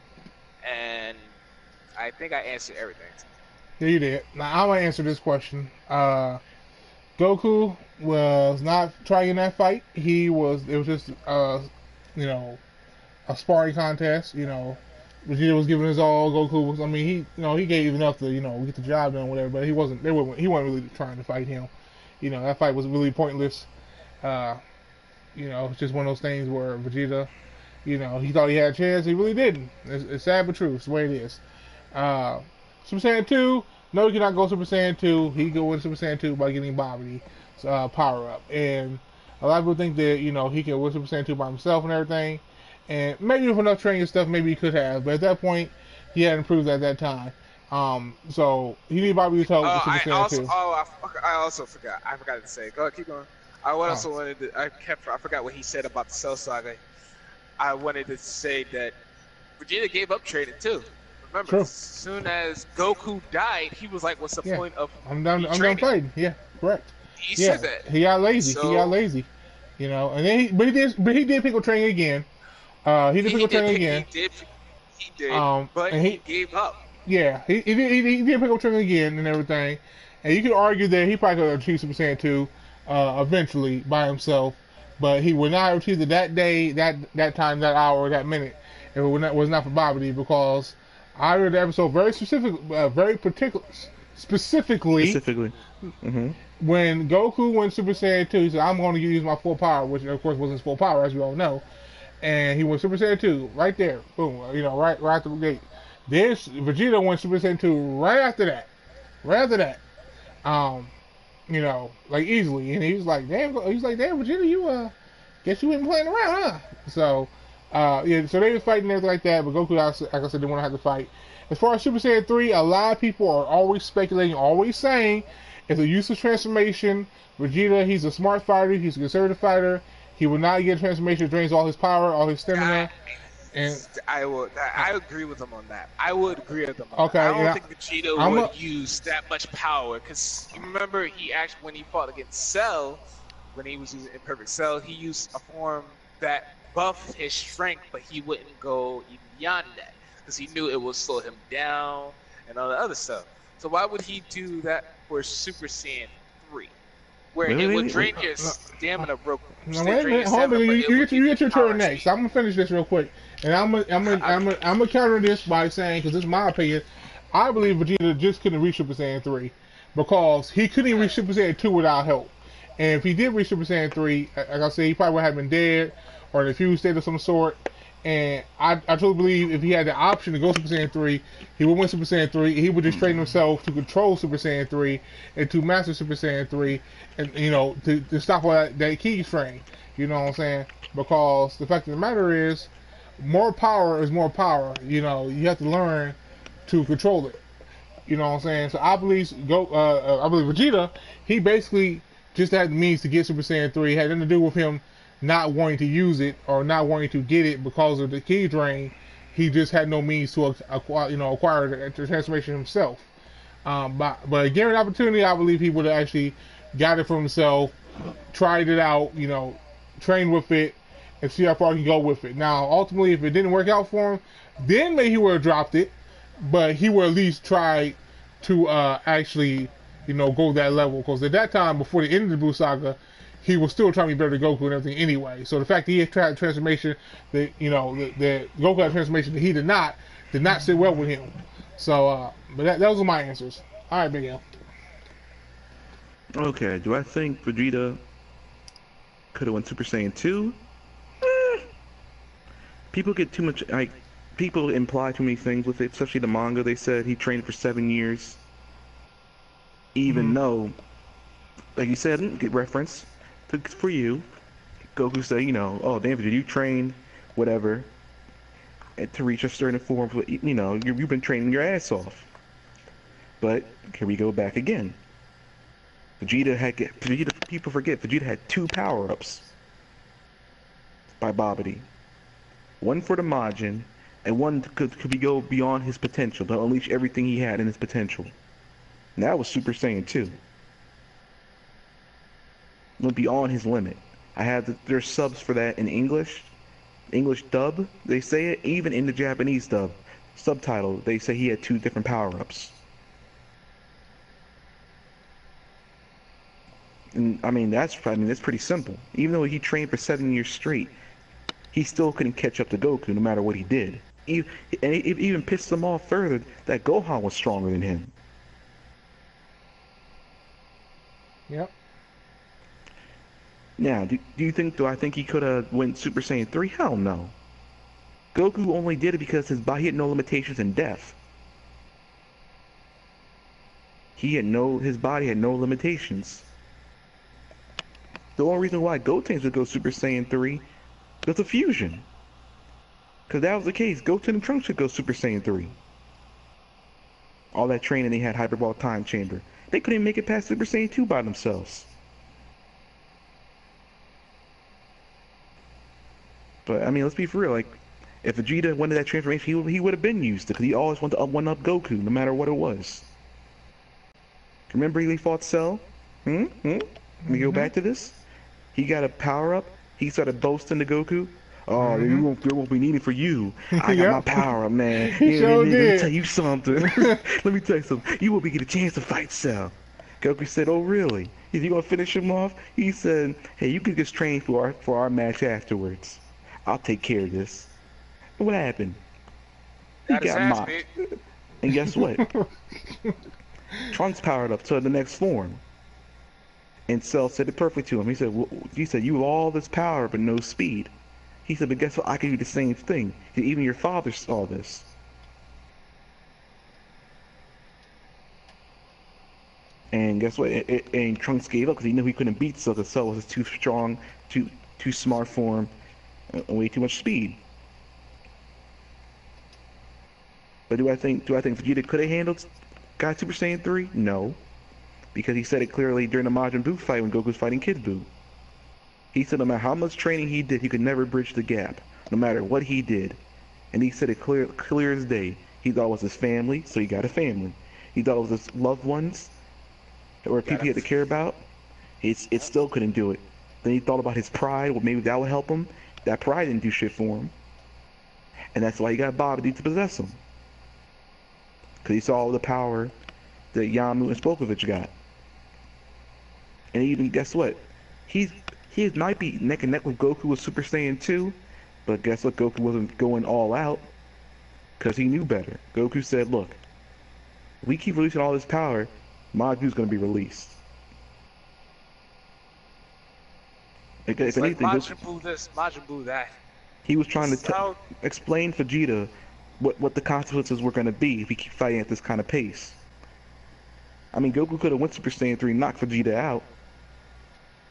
And I think I answered everything. Yeah, you did. Now I'm gonna answer this question. Goku was not trying that fight. It was just you know, a sparring contest. You know, Vegeta was giving his all. Goku was. I mean, he gave enough to get the job done, whatever. But he wasn't really trying to fight him. You know, that fight was really pointless. It's just one of those things where Vegeta, he thought he had a chance. He really didn't. It's sad but true. It's the way it is. Super Saiyan 2, no, he cannot go Super Saiyan 2. He can go into Super Saiyan 2 by getting Babidi power up. And a lot of people think that, he can win Super Saiyan 2 by himself and everything. And maybe with enough training and stuff, maybe he could have. But at that point, he hadn't proved at that time. So he needed Babidi's help with Super Saiyan 2. I also forgot. I forgot to say. Go ahead, keep going. I forgot what he said about the Cell Saga. I wanted to say that Vegeta gave up training too. Remember, True. As soon as Goku died, he was like, "What's the point of I'm done fighting." Yeah, correct. He said that. He got lazy. And then he did pick up training again. He did pick up training again. He did. But he gave up. Yeah, he did pick up training again and everything. And you could argue that he probably could have achieved Super Saiyan 2 eventually by himself, but he would not have achieved it that day, that time, that hour, that minute if it was not for Babidi, because I read the episode very specifically. Mm-hmm. When Goku went Super Saiyan 2, he said, "I'm going to use my full power," which of course wasn't his full power, as we all know. And he went Super Saiyan 2 right there, boom, right out the gate. This Vegeta went Super Saiyan 2 right after that. Like easily, and he's like, damn, Vegeta, you guess you wasn't playing around, huh? So, so they was fighting and everything like that, but Goku, like I said, didn't want to have to fight. As far as Super Saiyan 3, a lot of people are always speculating, always saying it's a useless transformation. Vegeta, he's a smart fighter, he's a conservative fighter. He will not get a transformation that drains all his power, all his stamina. And I agree with him on that. I would agree with him on okay, that. I don't yeah, think Vegeta would use that much power because you remember he actually when he fought against Cell, when he was using Imperfect Cell, he used a form that buffed his strength, but he wouldn't go even beyond that because he knew it would slow him down and all the other stuff. So why would he do that for Super Saiyan 3? Where Wait, it wait, would wait, drain wait. your stamina real quick. Now wait a minute, hold on. You get your turn next. I'm gonna finish this real quick, and I'm gonna counter this by saying, because this is my opinion, I believe Vegeta just couldn't reach Super Saiyan 3 because he couldn't even reach Super Saiyan 2 without help. And if he did reach Super Saiyan 3, like I said, he probably would have been dead or in a fused state of some sort. And I totally believe if he had the option to go Super Saiyan 3, he would win Super Saiyan 3. He would just train himself to control Super Saiyan 3 and to master Super Saiyan 3 and, to stop all that key strain. You know what I'm saying? Because the fact of the matter is, more power is more power. You have to learn to control it. You know what I'm saying? So I believe Vegeta, he basically just had the means to get Super Saiyan 3. It had nothing to do with him not wanting to use it or not wanting to get it because of the key drain. He just had no means to acquire the transformation himself. But given an opportunity, I believe he would have actually got it for himself, tried it out, trained with it, and see how far he can go with it. Now, ultimately, if it didn't work out for him, then maybe he would have dropped it, but he would at least try to actually, go that level. Because at that time, before the end of the Buu Saga, he was still trying to be better than Goku and everything anyway. So the fact that he had tried a transformation that, that Goku had a transformation that he did not sit well with him. So, but those are my answers. All right, Big L. Okay, do I think Vegeta could have won Super Saiyan 2? People get too much, people imply too many things with it, especially the manga. They said he trained for 7 years. Even though, like you said, get reference. For you, Goku said, oh, damn, did you train, whatever, to reach a certain form, you've been training your ass off. But, here we go back again. People forget, Vegeta had 2 power-ups by Babidi. One for the Majin, and one could go beyond his potential, to unleash everything he had in his potential. And that was Super Saiyan 2. Went beyond his limit. There's subs for that in English dub, they say it, even in the Japanese dub, subtitle, they say he had 2 different power-ups. And that's pretty simple. Even though he trained for 7 years straight, he still couldn't catch up to Goku no matter what he did. And it even pissed him off further that Gohan was stronger than him. Yep. Now, do I think he could have went Super Saiyan 3? Hell no. Goku only did it because his body had no limitations in death. His body had no limitations. The only reason why Gotenks would go Super Saiyan 3 was a fusion. Because that was the case. Goten and Trunks should go Super Saiyan 3. All that training they had, Hyperball Time Chamber. They couldn't even make it past Super Saiyan 2 by themselves. But, let's be for real. If Vegeta wanted that transformation, he would have been used it, because he always wanted to one-up Goku, no matter what it was. Remember he fought Cell? Let me go back to this. He got a power-up. He started boasting to Goku. Oh, there won't be needed for you. I got my power-up, man. Let me tell you something. Let me tell you something. You won't get a chance to fight Cell. Goku said, oh, really? Is you going to finish him off? He said, hey, you can just train for our match afterwards. I'll take care of this. And what happened? He got mocked. And guess what? Trunks powered up to the next form. And Cell said it perfectly to him. He said, you have all this power but no speed. He said, but guess what? I can do the same thing. Even your father saw this. And guess what? And Trunks gave up because he knew he couldn't beat Cell because Cell was too strong, too smart for him. Way too much speed. But do I think Vegeta could have got Super Saiyan 3? No. Because he said it clearly during the Majin Buu fight when Goku was fighting Kid Buu. He said no matter how much training he did, he could never bridge the gap. No matter what he did. And he said it clear as day. He thought it was his family, so he got a family. He thought it was his loved ones, or people he had to care about. It still couldn't do it. Then he thought about his pride. Well, maybe that would help him. That pride didn't do shit for him. And that's why he got Babidi to possess him. Because he saw all the power that Yamu and Spokovich got. And even, guess what? He might be neck and neck with Goku with Super Saiyan 2, but guess what? Goku wasn't going all out because he knew better. Goku said, look, if we keep releasing all this power, Maju's going to be released. If Like anything, Majin Buu this, Majin Buu that. he was trying to explain Vegeta what the consequences were going to be if he keep fighting at this kind of pace. I mean, Goku could have went Super Saiyan 3 and knocked Vegeta out.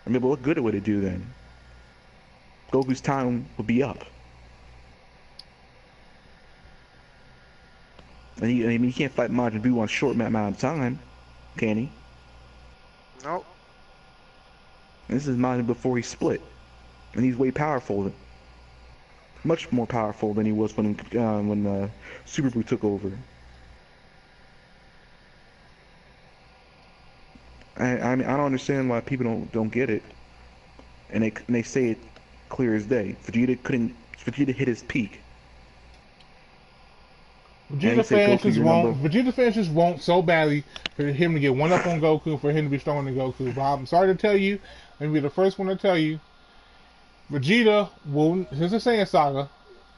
I mean, but what good would it do then? Goku's time would be up. And he can't fight Majin Buu on a short amount of time, can he? Nope. And this is Majin before he split. And he's way powerful. Much more powerful than he was when Super Buu took over. I mean, I don't understand why people don't get it, and they say it clear as day. Vegeta hit his peak. Vegeta fans just want so badly for him to get one up on Goku, for him to be stronger than Goku. But I'm sorry to tell you, let me be the first one to tell you, Vegeta will, since the Saiyan Saga,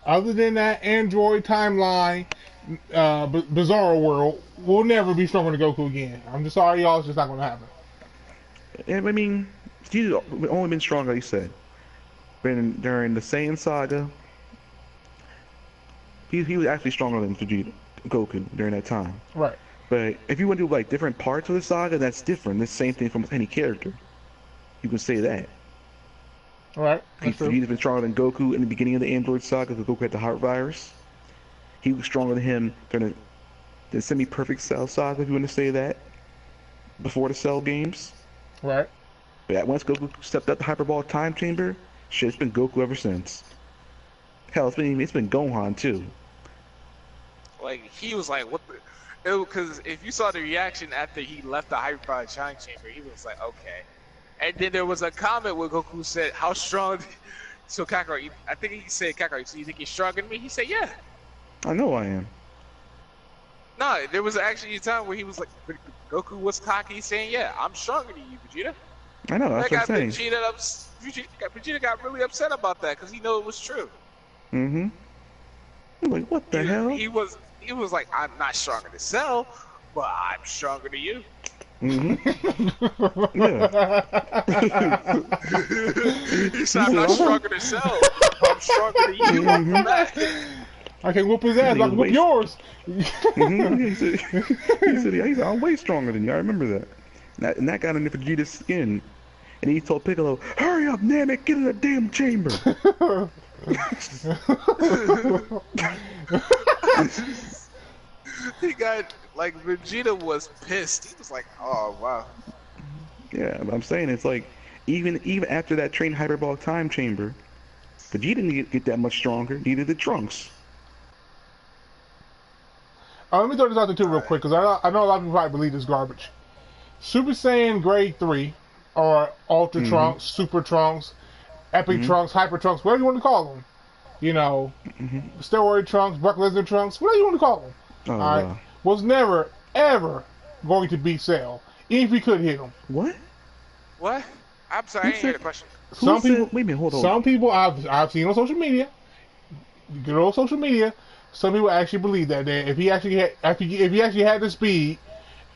other than that Android timeline, Bizarro world, will never be stronger than Goku again. I'm just sorry, y'all. It's just not going to happen. And I mean, he's only been strong, like you said. During the Saiyan Saga, he was actually stronger than Goku during that time. Right. But if you want to do like different parts of the saga, that's different. The same thing from any character. You can say that. Right. He's been stronger than Goku in the beginning of the Android Saga because Goku had the heart virus. He was stronger than him during the semi-perfect Cell Saga, if you want to say that, before the Cell games. Right. But once Goku stepped up the Hyperball Time Chamber, shit, it's been Goku ever since. Hell, it's been Gohan too. Like, he was like, what the... Because if you saw the reaction after he left the Hyperball Time Chamber, he was like, okay. And then there was a comment where Goku said, how strong... So Kakarot, I think he said, Kakarot, so you think you're stronger than me? He said, yeah. I know I am. No, there was actually a time where he was like, Goku was cocky, saying, yeah, I'm stronger than you, Vegeta. I know, that's what I'm saying. Vegeta got really upset about that because he knew it was true. Mm-hmm. I'm like, what the hell? He was like, I'm not stronger than Cell, but I'm stronger than you. Mm-hmm. Yeah. He said, I'm not stronger than Cell, I'm stronger than you. Mm-hmm. I can whoop his ass, I can whoop yours. Mm-hmm. He said, I'm way stronger than you. I remember that. And that got under Vegeta's skin. And he told Piccolo, hurry up, Namek, get in the damn chamber. He got, like, Vegeta was pissed. He was like, oh, wow. Yeah, but I'm saying it's like, even after that train Hyperbolic Time Chamber, Vegeta didn't get that much stronger, neither did Trunks. Let me throw this out there too real quick, because I know a lot of people probably believe this garbage. Super Saiyan Grade 3, or Ultra Trunks, Super Trunks, Epic Trunks, Hyper Trunks, whatever you want to call them. You know, Steroid Trunks, Brock Lesnar Trunks, whatever you want to call them. Oh, Alright? Was never, ever going to beat Cell, even if he could hit him. What? What? I'm sorry, I didn't hear the question. Some people, wait a minute, hold on. Some people I've seen on social media, good old social media, some people actually believe that if he actually had the speed,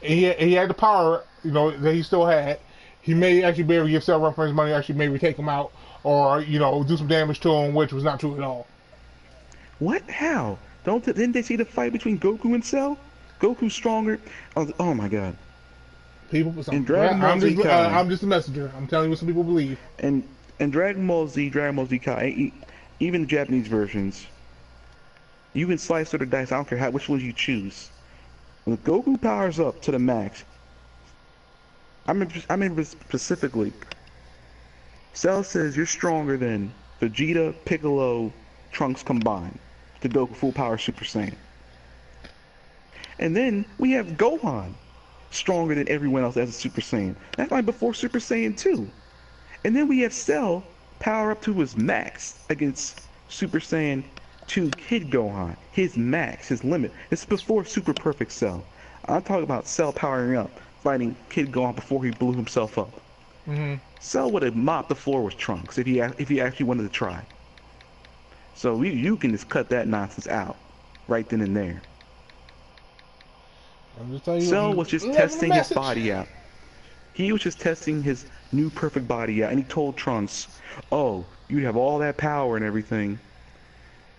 and he had the power, you know, that he still had, he may actually be able to give Cell run for his money, actually maybe take him out, or, you know, do some damage to him, which was not true at all. What? How? Didn't they see the fight between Goku and Cell? Goku's stronger. Oh my God. People, I'm just a messenger. I'm telling you what some people believe. And Dragon Ball Z Kai, even the Japanese versions, you can slice through the dice. I don't care which ones you choose. When Goku powers up to the max, I remember specifically, Cell says you're stronger than Vegeta, Piccolo, Trunks combined. to Goku full power Super Saiyan. And then we have Gohan, stronger than everyone else as a Super Saiyan. That's like before Super Saiyan 2. And then we have Cell power up to his max against Super Saiyan 2 Kid Gohan. His max, his limit. This is before Super Perfect Cell. I'm talking about Cell powering up, fighting Kid Gohan before he blew himself up. Cell would have mopped the floor with Trunks if he actually wanted to try. So you can just cut that nonsense out right then and there. Cell was just testing his body out. He was just testing his new perfect body out, and he told Trunks, "Oh, you have all that power and everything,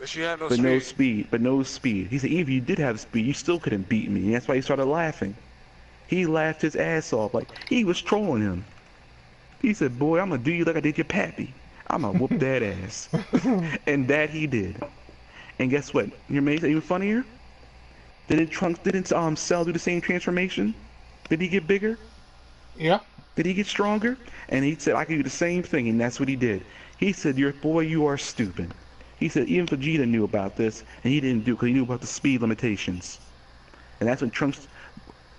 but you have no but speed. no speed. But no speed." He said, "Even if you did have speed, you still couldn't beat me." And that's why he started laughing. He laughed his ass off, like he was trolling him. He said, "Boy, I'm gonna do you like I did your pappy. I'm gonna whoop that ass." And that he did. And guess what? You made it even funnier. Didn't Cell do the same transformation? Did he get bigger? Yeah. Did he get stronger? And he said, "I can do the same thing," and that's what he did. He said, you are stupid." He said even Vegeta knew about this, and he didn't do it because he knew about the speed limitations. And that's when Trunks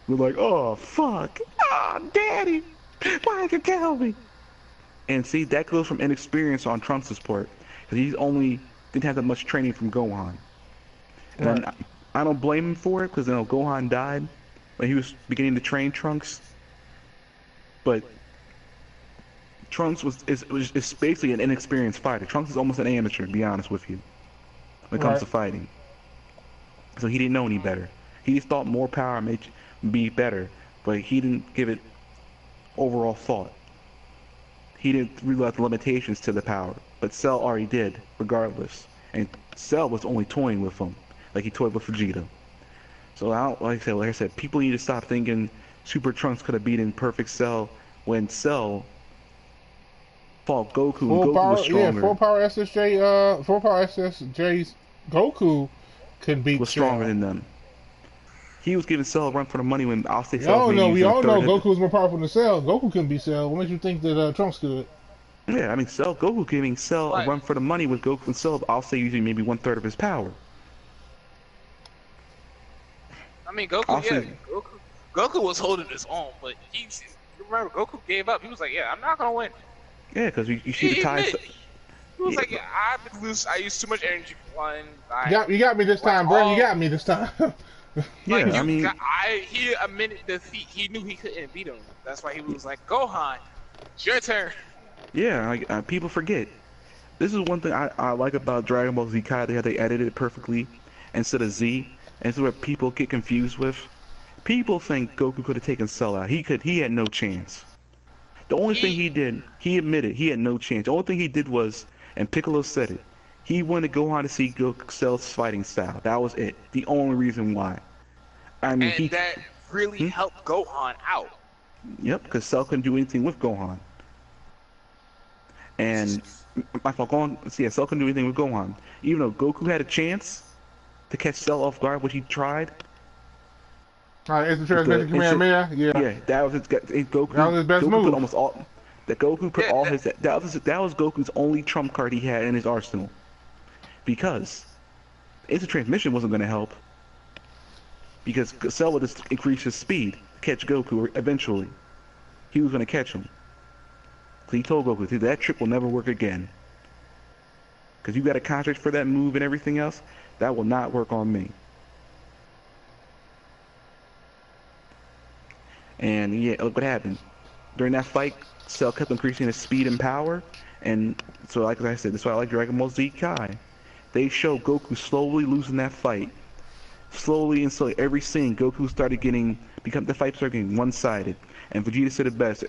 was like, "Oh, fuck. Ah, Daddy. Why did you tell me?" And see, that goes from inexperience on Trunks' part, because he only didn't have that much training from Gohan. And Right. I don't blame him for it, because Gohan died when he was beginning to train Trunks. But Trunks is basically an inexperienced fighter. Trunks is almost an amateur, to be honest with you, when it comes to fighting. So he didn't know any better. He just thought more power made be better, but he didn't give it overall thought. He didn't realize the limitations to the power, but Cell already did, regardless. And Cell was only toying with him, like he toyed with Vegeta. So like I said, people need to stop thinking Super Trunks could have beaten Perfect Cell when Cell fought Goku and Goku was stronger. Yeah, full power SSJ's Goku could beat was stronger Cell. than them. He was giving Cell a run for the money when I'll say We Cell all was know using a third Goku was more powerful than Cell. Goku couldn't beat Cell. What makes you think that Trunks could? Yeah, I mean, Goku giving Cell a run for the money with Goku and Cell, I'll say using maybe 1/3 of his power. I mean, Goku was holding his own, but remember, Goku gave up. He was like, "Yeah, I'm not gonna win." Yeah, because you see the ties. He was like, "Yeah, I used too much energy for one." You got me this time, bro. You got me this time. Yeah, I mean, he admitted defeat. He knew he couldn't beat him. That's why he was like, "Gohan, it's your turn." yeah, people forget. This is one thing I like about Dragon Ball Z Kai, how they edited it perfectly instead of Z. And so what people get confused with. People think Goku could have taken Cell out. He had no chance. The only thing he did, he admitted he had no chance. The only thing he did was, and Piccolo said it, he wanted Gohan to see Cell's fighting style. That was it. The only reason why. I mean, and that really helped Gohan out. Yep, because Cell couldn't do anything with Gohan. And my fault. Cell couldn't do anything with Gohan. Even though Goku had a chance to catch Cell off guard, which he tried. It's the transmission Kamehameha. Yeah, that was Goku. That was his best move. Put almost all. That Goku put all his. That was Goku's only trump card he had in his arsenal. Because instant transmission wasn't going to help. Because Cell would just increase his speed to catch Goku eventually. He was going to catch him. So he told Goku, that trick will never work again. Because you got a contract for that move and everything else, that will not work on me. And yeah, look what happened. During that fight, Cell kept increasing his speed and power. And so like I said, that's why I like Dragon Ball Z Kai. They show Goku slowly losing that fight. Slowly and slowly, every scene, Goku started the fight started getting one-sided. And Vegeta said it best.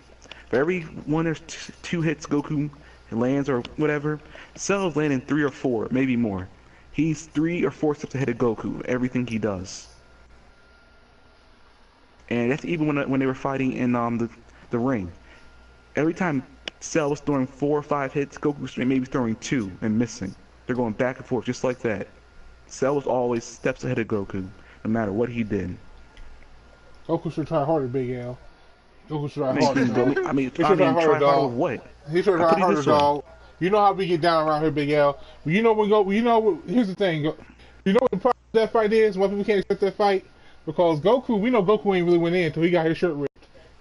For every one or two hits Goku lands or whatever, Cell's landing 3 or 4, maybe more. He's 3 or 4 steps ahead of Goku, everything he does. And that's even when they were fighting in the ring. Every time Cell was throwing 4 or 5 hits, Goku was maybe throwing 2 and missing. They're going back and forth just like that. Cell was always steps ahead of Goku, no matter what he did. Goku should try harder, Big L. Goku should try harder. I mean, he should try harder, dog. With what? He should try harder, dog. You know how we get down around here, Big L. You know here's the thing. You know what the problem with that fight is? Why people can't accept that fight? Because Goku, we know Goku ain't really went in until he got his shirt ripped.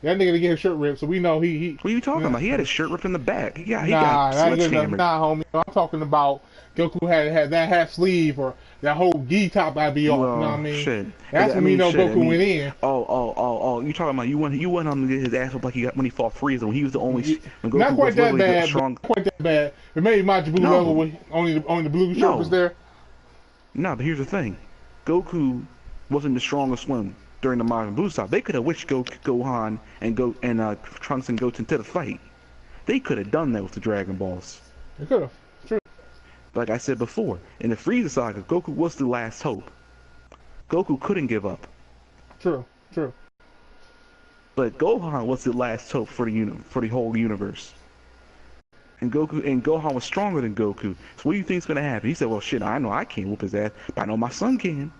That nigga to get his shirt ripped, so we know he. What are you talking about? He had his shirt ripped in the back. He got That ain't good enough. sledgehammered. Nah, homie. I'm talking about Goku had that half sleeve or that whole gi top I be off. Well, You know what I mean? shit. That's when we know Goku went in. Oh! You talking about you went on to get his ass up like he got when he fought Frieza when he was the only. When Goku Not quite was that literally bad. strong. Not quite that bad. It made Majin Buu level with only the blue shirt was there. No, but here's the thing. Goku wasn't the strongest one during the Majin Buu style. They could have wished Gohan and Trunks and Goten to the fight. They could have done that with the Dragon Balls. They could have. True. Like I said before, in the Frieza saga, Goku was the last hope. Goku couldn't give up. True. But Gohan was the last hope for the whole universe. And Gohan was stronger than Goku. So what do you think is gonna happen? He said, "Well, shit, I know I can't whoop his ass, but I know my son can."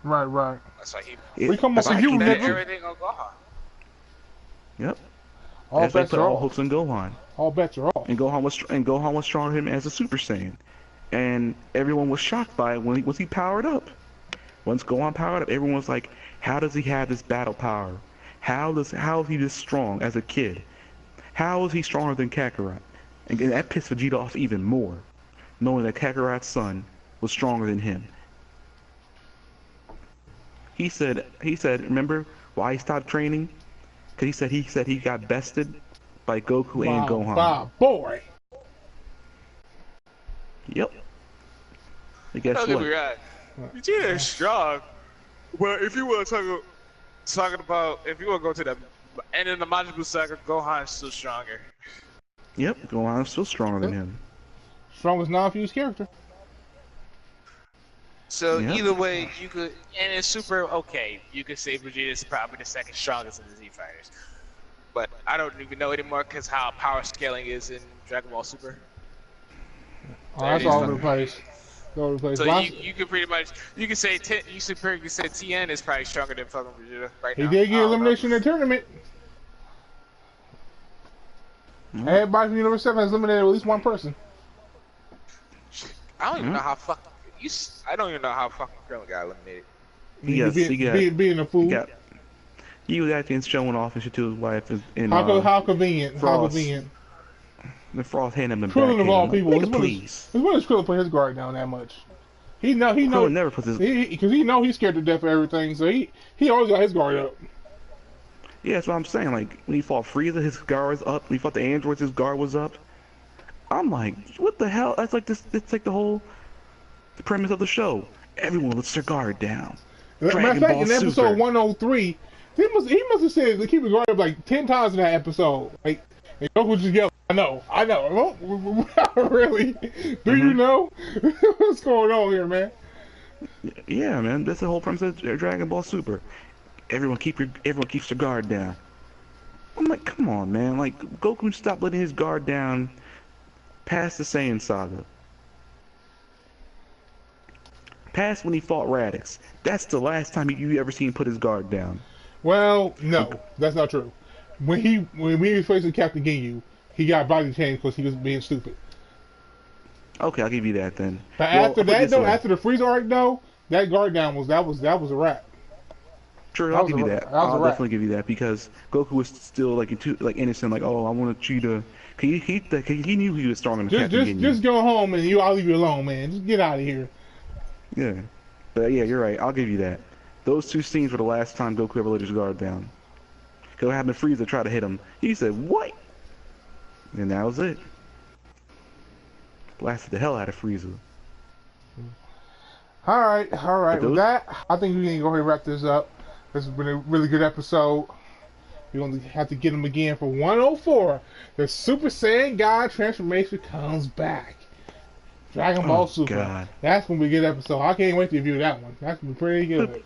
Right. That's why you everything on Gohan. Yep. All That's why he bets put are all off. hopes in Gohan. All bets are off. And Gohan was stronger than him as a Super Saiyan. And everyone was shocked by it once he powered up. Once Gohan powered up, everyone was like, "How does he have this battle power? How is he this strong as a kid? How is he stronger than Kakarot?" And that pissed Vegeta off even more, knowing that Kakarot's son was stronger than him. He said, remember why he stopped training? Because he said he got bested by Goku and Gohan. Wow, boy. Yep. And guess Don't get what? me right. Vegeta is strong, but if you want to talking about if you want to go to the end of the Majin Buu saga, Gohan is still stronger. Yep, Gohan's still stronger than him. Strongest non-fused character. So Yep. either way, you could, and it's super okay. You could say Vegeta is probably the second strongest of the Z fighters, but I don't even know anymore because how power scaling is in Dragon Ball Super. Oh, that's all over the place. All over the place. So you could pretty much you could say TN is probably stronger than fucking Vegeta right He now. did get elimination in the tournament. Everybody from Universe 7 has eliminated at least one person. I don't even know how fucking I don't even know how fucking Krillin got eliminated. Being a fool. He was acting showing off and shit to his wife. And, how convenient. Frost. How convenient. The Frost handed him the Krillin of all backhand. people. Nigga, please. When does Krillin put his guard down that much? He Krillin never puts his... Because he know he's scared to death of everything, so he always got his guard up. Yeah, that's what I'm saying. Like, when he fought Frieza, his guard was up. When he fought the androids, his guard was up. I'm like, what the hell? That's like this. It's like the premise of the show. Everyone lets their guard down. Matter of fact, in episode 103, he must have said to keep his guard up like 10 times in that episode. Like, and Goku just yelled, I know. Really? Do you know? What's going on here, man? Yeah, man. That's the whole premise of Dragon Ball Super. Everyone keeps their guard down. I'm like, come on, man. Like, Goku stopped letting his guard down past the Saiyan saga. Past when he fought Raditz. That's the last time you ever seen him put his guard down. Well, no, that's not true. When he was facing Captain Ginyu, he got body changed because he was being stupid. Okay, I'll give you that then. But after that, though, after the Frieza arc, though, that guard down was a wrap. Sure, I'll give you that. I'll definitely give you that because Goku was still like innocent, like, oh, I want you to. He knew he was strong enough. Just go home and I'll leave you alone, man. Just get out of here. Yeah, but yeah, you're right. I'll give you that. Those two scenes were the last time Goku ever let his guard down. Because what happened to Frieza tried to hit him. He said, "What?" And that was it. Blasted the hell out of Frieza. All right. With that, I think we can go ahead and wrap this up. This has been a really good episode. We're going to have to get him again for 104. The Super Saiyan God transformation comes back. Dragon Ball Super. God. That's going to be a good episode. I can't wait to review that one. That's going to be pretty good.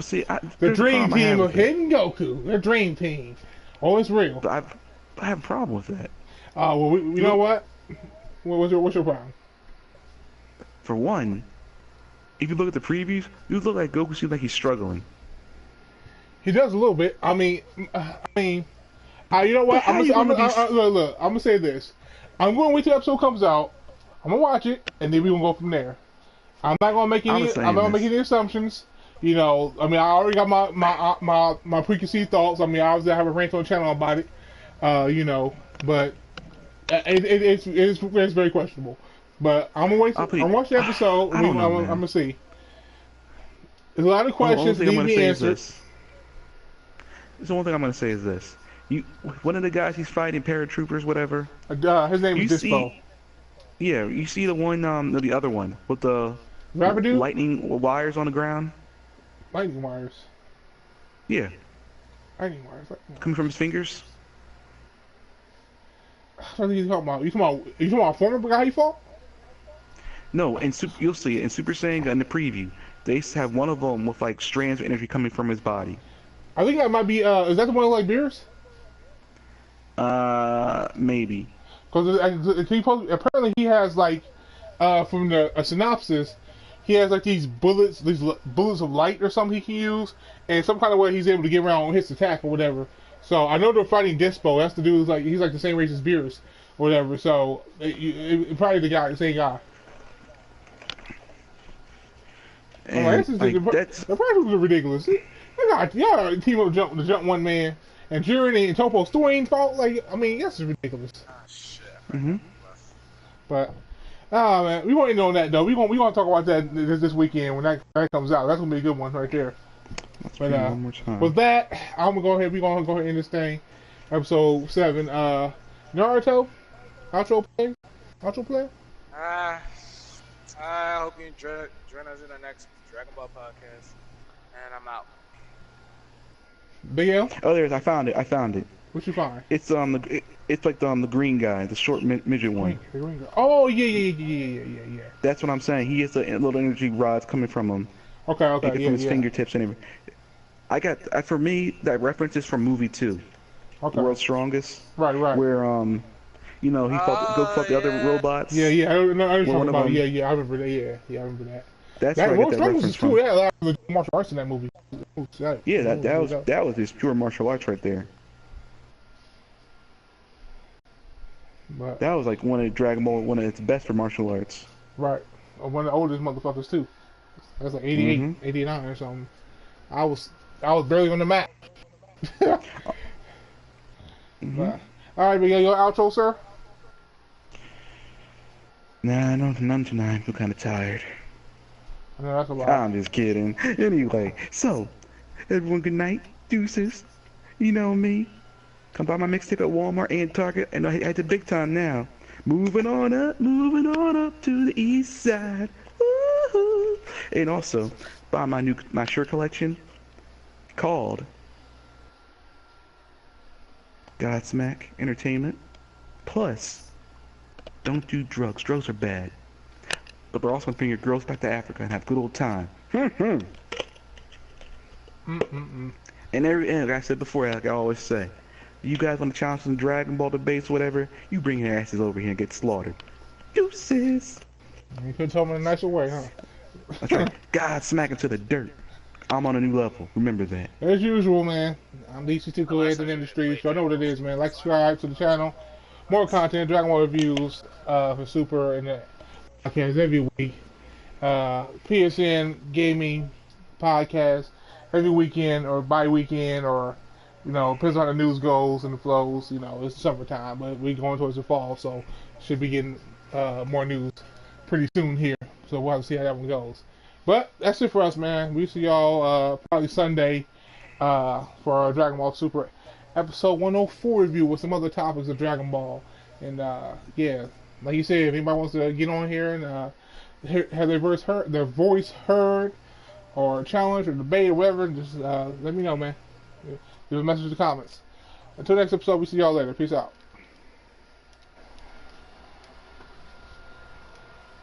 See, the Dream Team of Hidden Goku. The Dream Team. Oh, it's real. I have a problem with that. Well, you know what? What's your problem? For one, if you look at the previews, you look like Goku seems like he's struggling. He does a little bit. I mean, you know what? I'm gonna say this. I'm gonna wait till the episode comes out. I'm gonna watch it, and then we gonna go from there. I'm not gonna make I'm any. just I'm not saying gonna make this. any assumptions. You know, I mean, I already got my preconceived thoughts. I mean, obviously, I have a rant on the channel about it. You know, but it's very questionable. But I'm gonna wait. I'll I'm put. gonna watch the episode, and I don't know, I'm man. gonna see. There's a lot of Only questions thing that I'm need to gonna be say is answered. this. The one thing I'm gonna say is this. You, one of the guys he's fighting, paratroopers, whatever. His name You is Dispo. see, yeah, you see the one, the other one with the Rapper dude? lightning wires on the ground. Lightning wires. Yeah, Lightning wires. Lightning wires. coming from his fingers. I don't think you're talking about. You talking about a former guy he fought? No, and you'll see it in Super Saiyan in the preview. They used to have one of them with like strands of energy coming from his body. I think that might be. Is that the one like Beerus? Maybe. Because apparently he has like, from the synopsis, he has like these bullets of light or something he can use, and some kind of way he's able to get around his attack or whatever. So I know they're fighting Dispo. That's the dude who's like he's like the same race as Beerus or whatever. So probably the same guy. And I'm like, that's the prices are ridiculous. Y'all team up to jump one man, and Jiren and Topo still ain't fault. Like, I mean, that's ridiculous. Ah, shit. But, man, we won't end on that though. We gonna talk about that this weekend when that comes out. That's gonna be a good one right there. let's But read it one more time. with that, I'm gonna go ahead. We gonna go ahead and end this thing. Episode 7. Naruto, outro play. I hope you join us in the next Dragon Ball podcast. And I'm out. Big L, Oh, I found it. what you find? It's it's like the green guy, the short midget one. The green girl. Oh yeah. That's what I'm saying. He has the little energy rods coming from him, Okay, from his fingertips and everything. For me, that reference is from movie 2, Okay. World's Strongest, Right. where he fought the other robots. Yeah. I know. I was Well, talking one of about. them- Yeah. I remember that. Yeah, I remember that. That's That where I World get that Strongest reference is cool. from. Yeah, a lot of the martial arts in that movie. Yeah, that was his pure martial arts right there. But, That was like one of Dragon Ball, one of its best for martial arts. right. One of the oldest motherfuckers too. That's like 88, Mhm. 89 or something. I was barely on the map. Mhm. All right, we got your outro, sir. Nah, none tonight. I feel kind of tired. I know that's a lot. I'm just kidding. Anyway, so everyone, good night, deuces. You know me. Come buy my mixtape at Walmart and Target, and I had the big time now. Moving on up to the east side. Woo-hoo. And also buy my shirt collection called Godsmack Entertainment. Plus, don't do drugs. Drugs are bad. But we're also gonna bring your girls back to Africa and have a good old time. And like I said before, like I always say, you guys want to challenge some Dragon Ball debates, whatever, you bring your asses over here and get slaughtered. Deuces. You could have told me in a nicer way, huh? That's right. God smack into the dirt. I'm on a new level. Remember that. As usual, man. I'm DC2 Coed in the industry, so I know what it is, man. Like, subscribe to the channel. More content, Dragon Ball reviews for Super and the podcast every week. PSN gaming podcast every weekend or bi-weekend, or depends on how the news goes and the flows. It's summertime, but we're going towards the fall, so should be getting more news pretty soon here. So we'll have to see how that one goes. But that's it for us, man. We see y'all probably Sunday for our Dragon Ball Super episode 104 review with some other topics of Dragon Ball. And yeah, like you said, if anybody wants to get on here and have their voice heard, or challenge or debate or whatever, just let me know, man. Leave a message in the comments. Until next episode, we see y'all later. Peace out.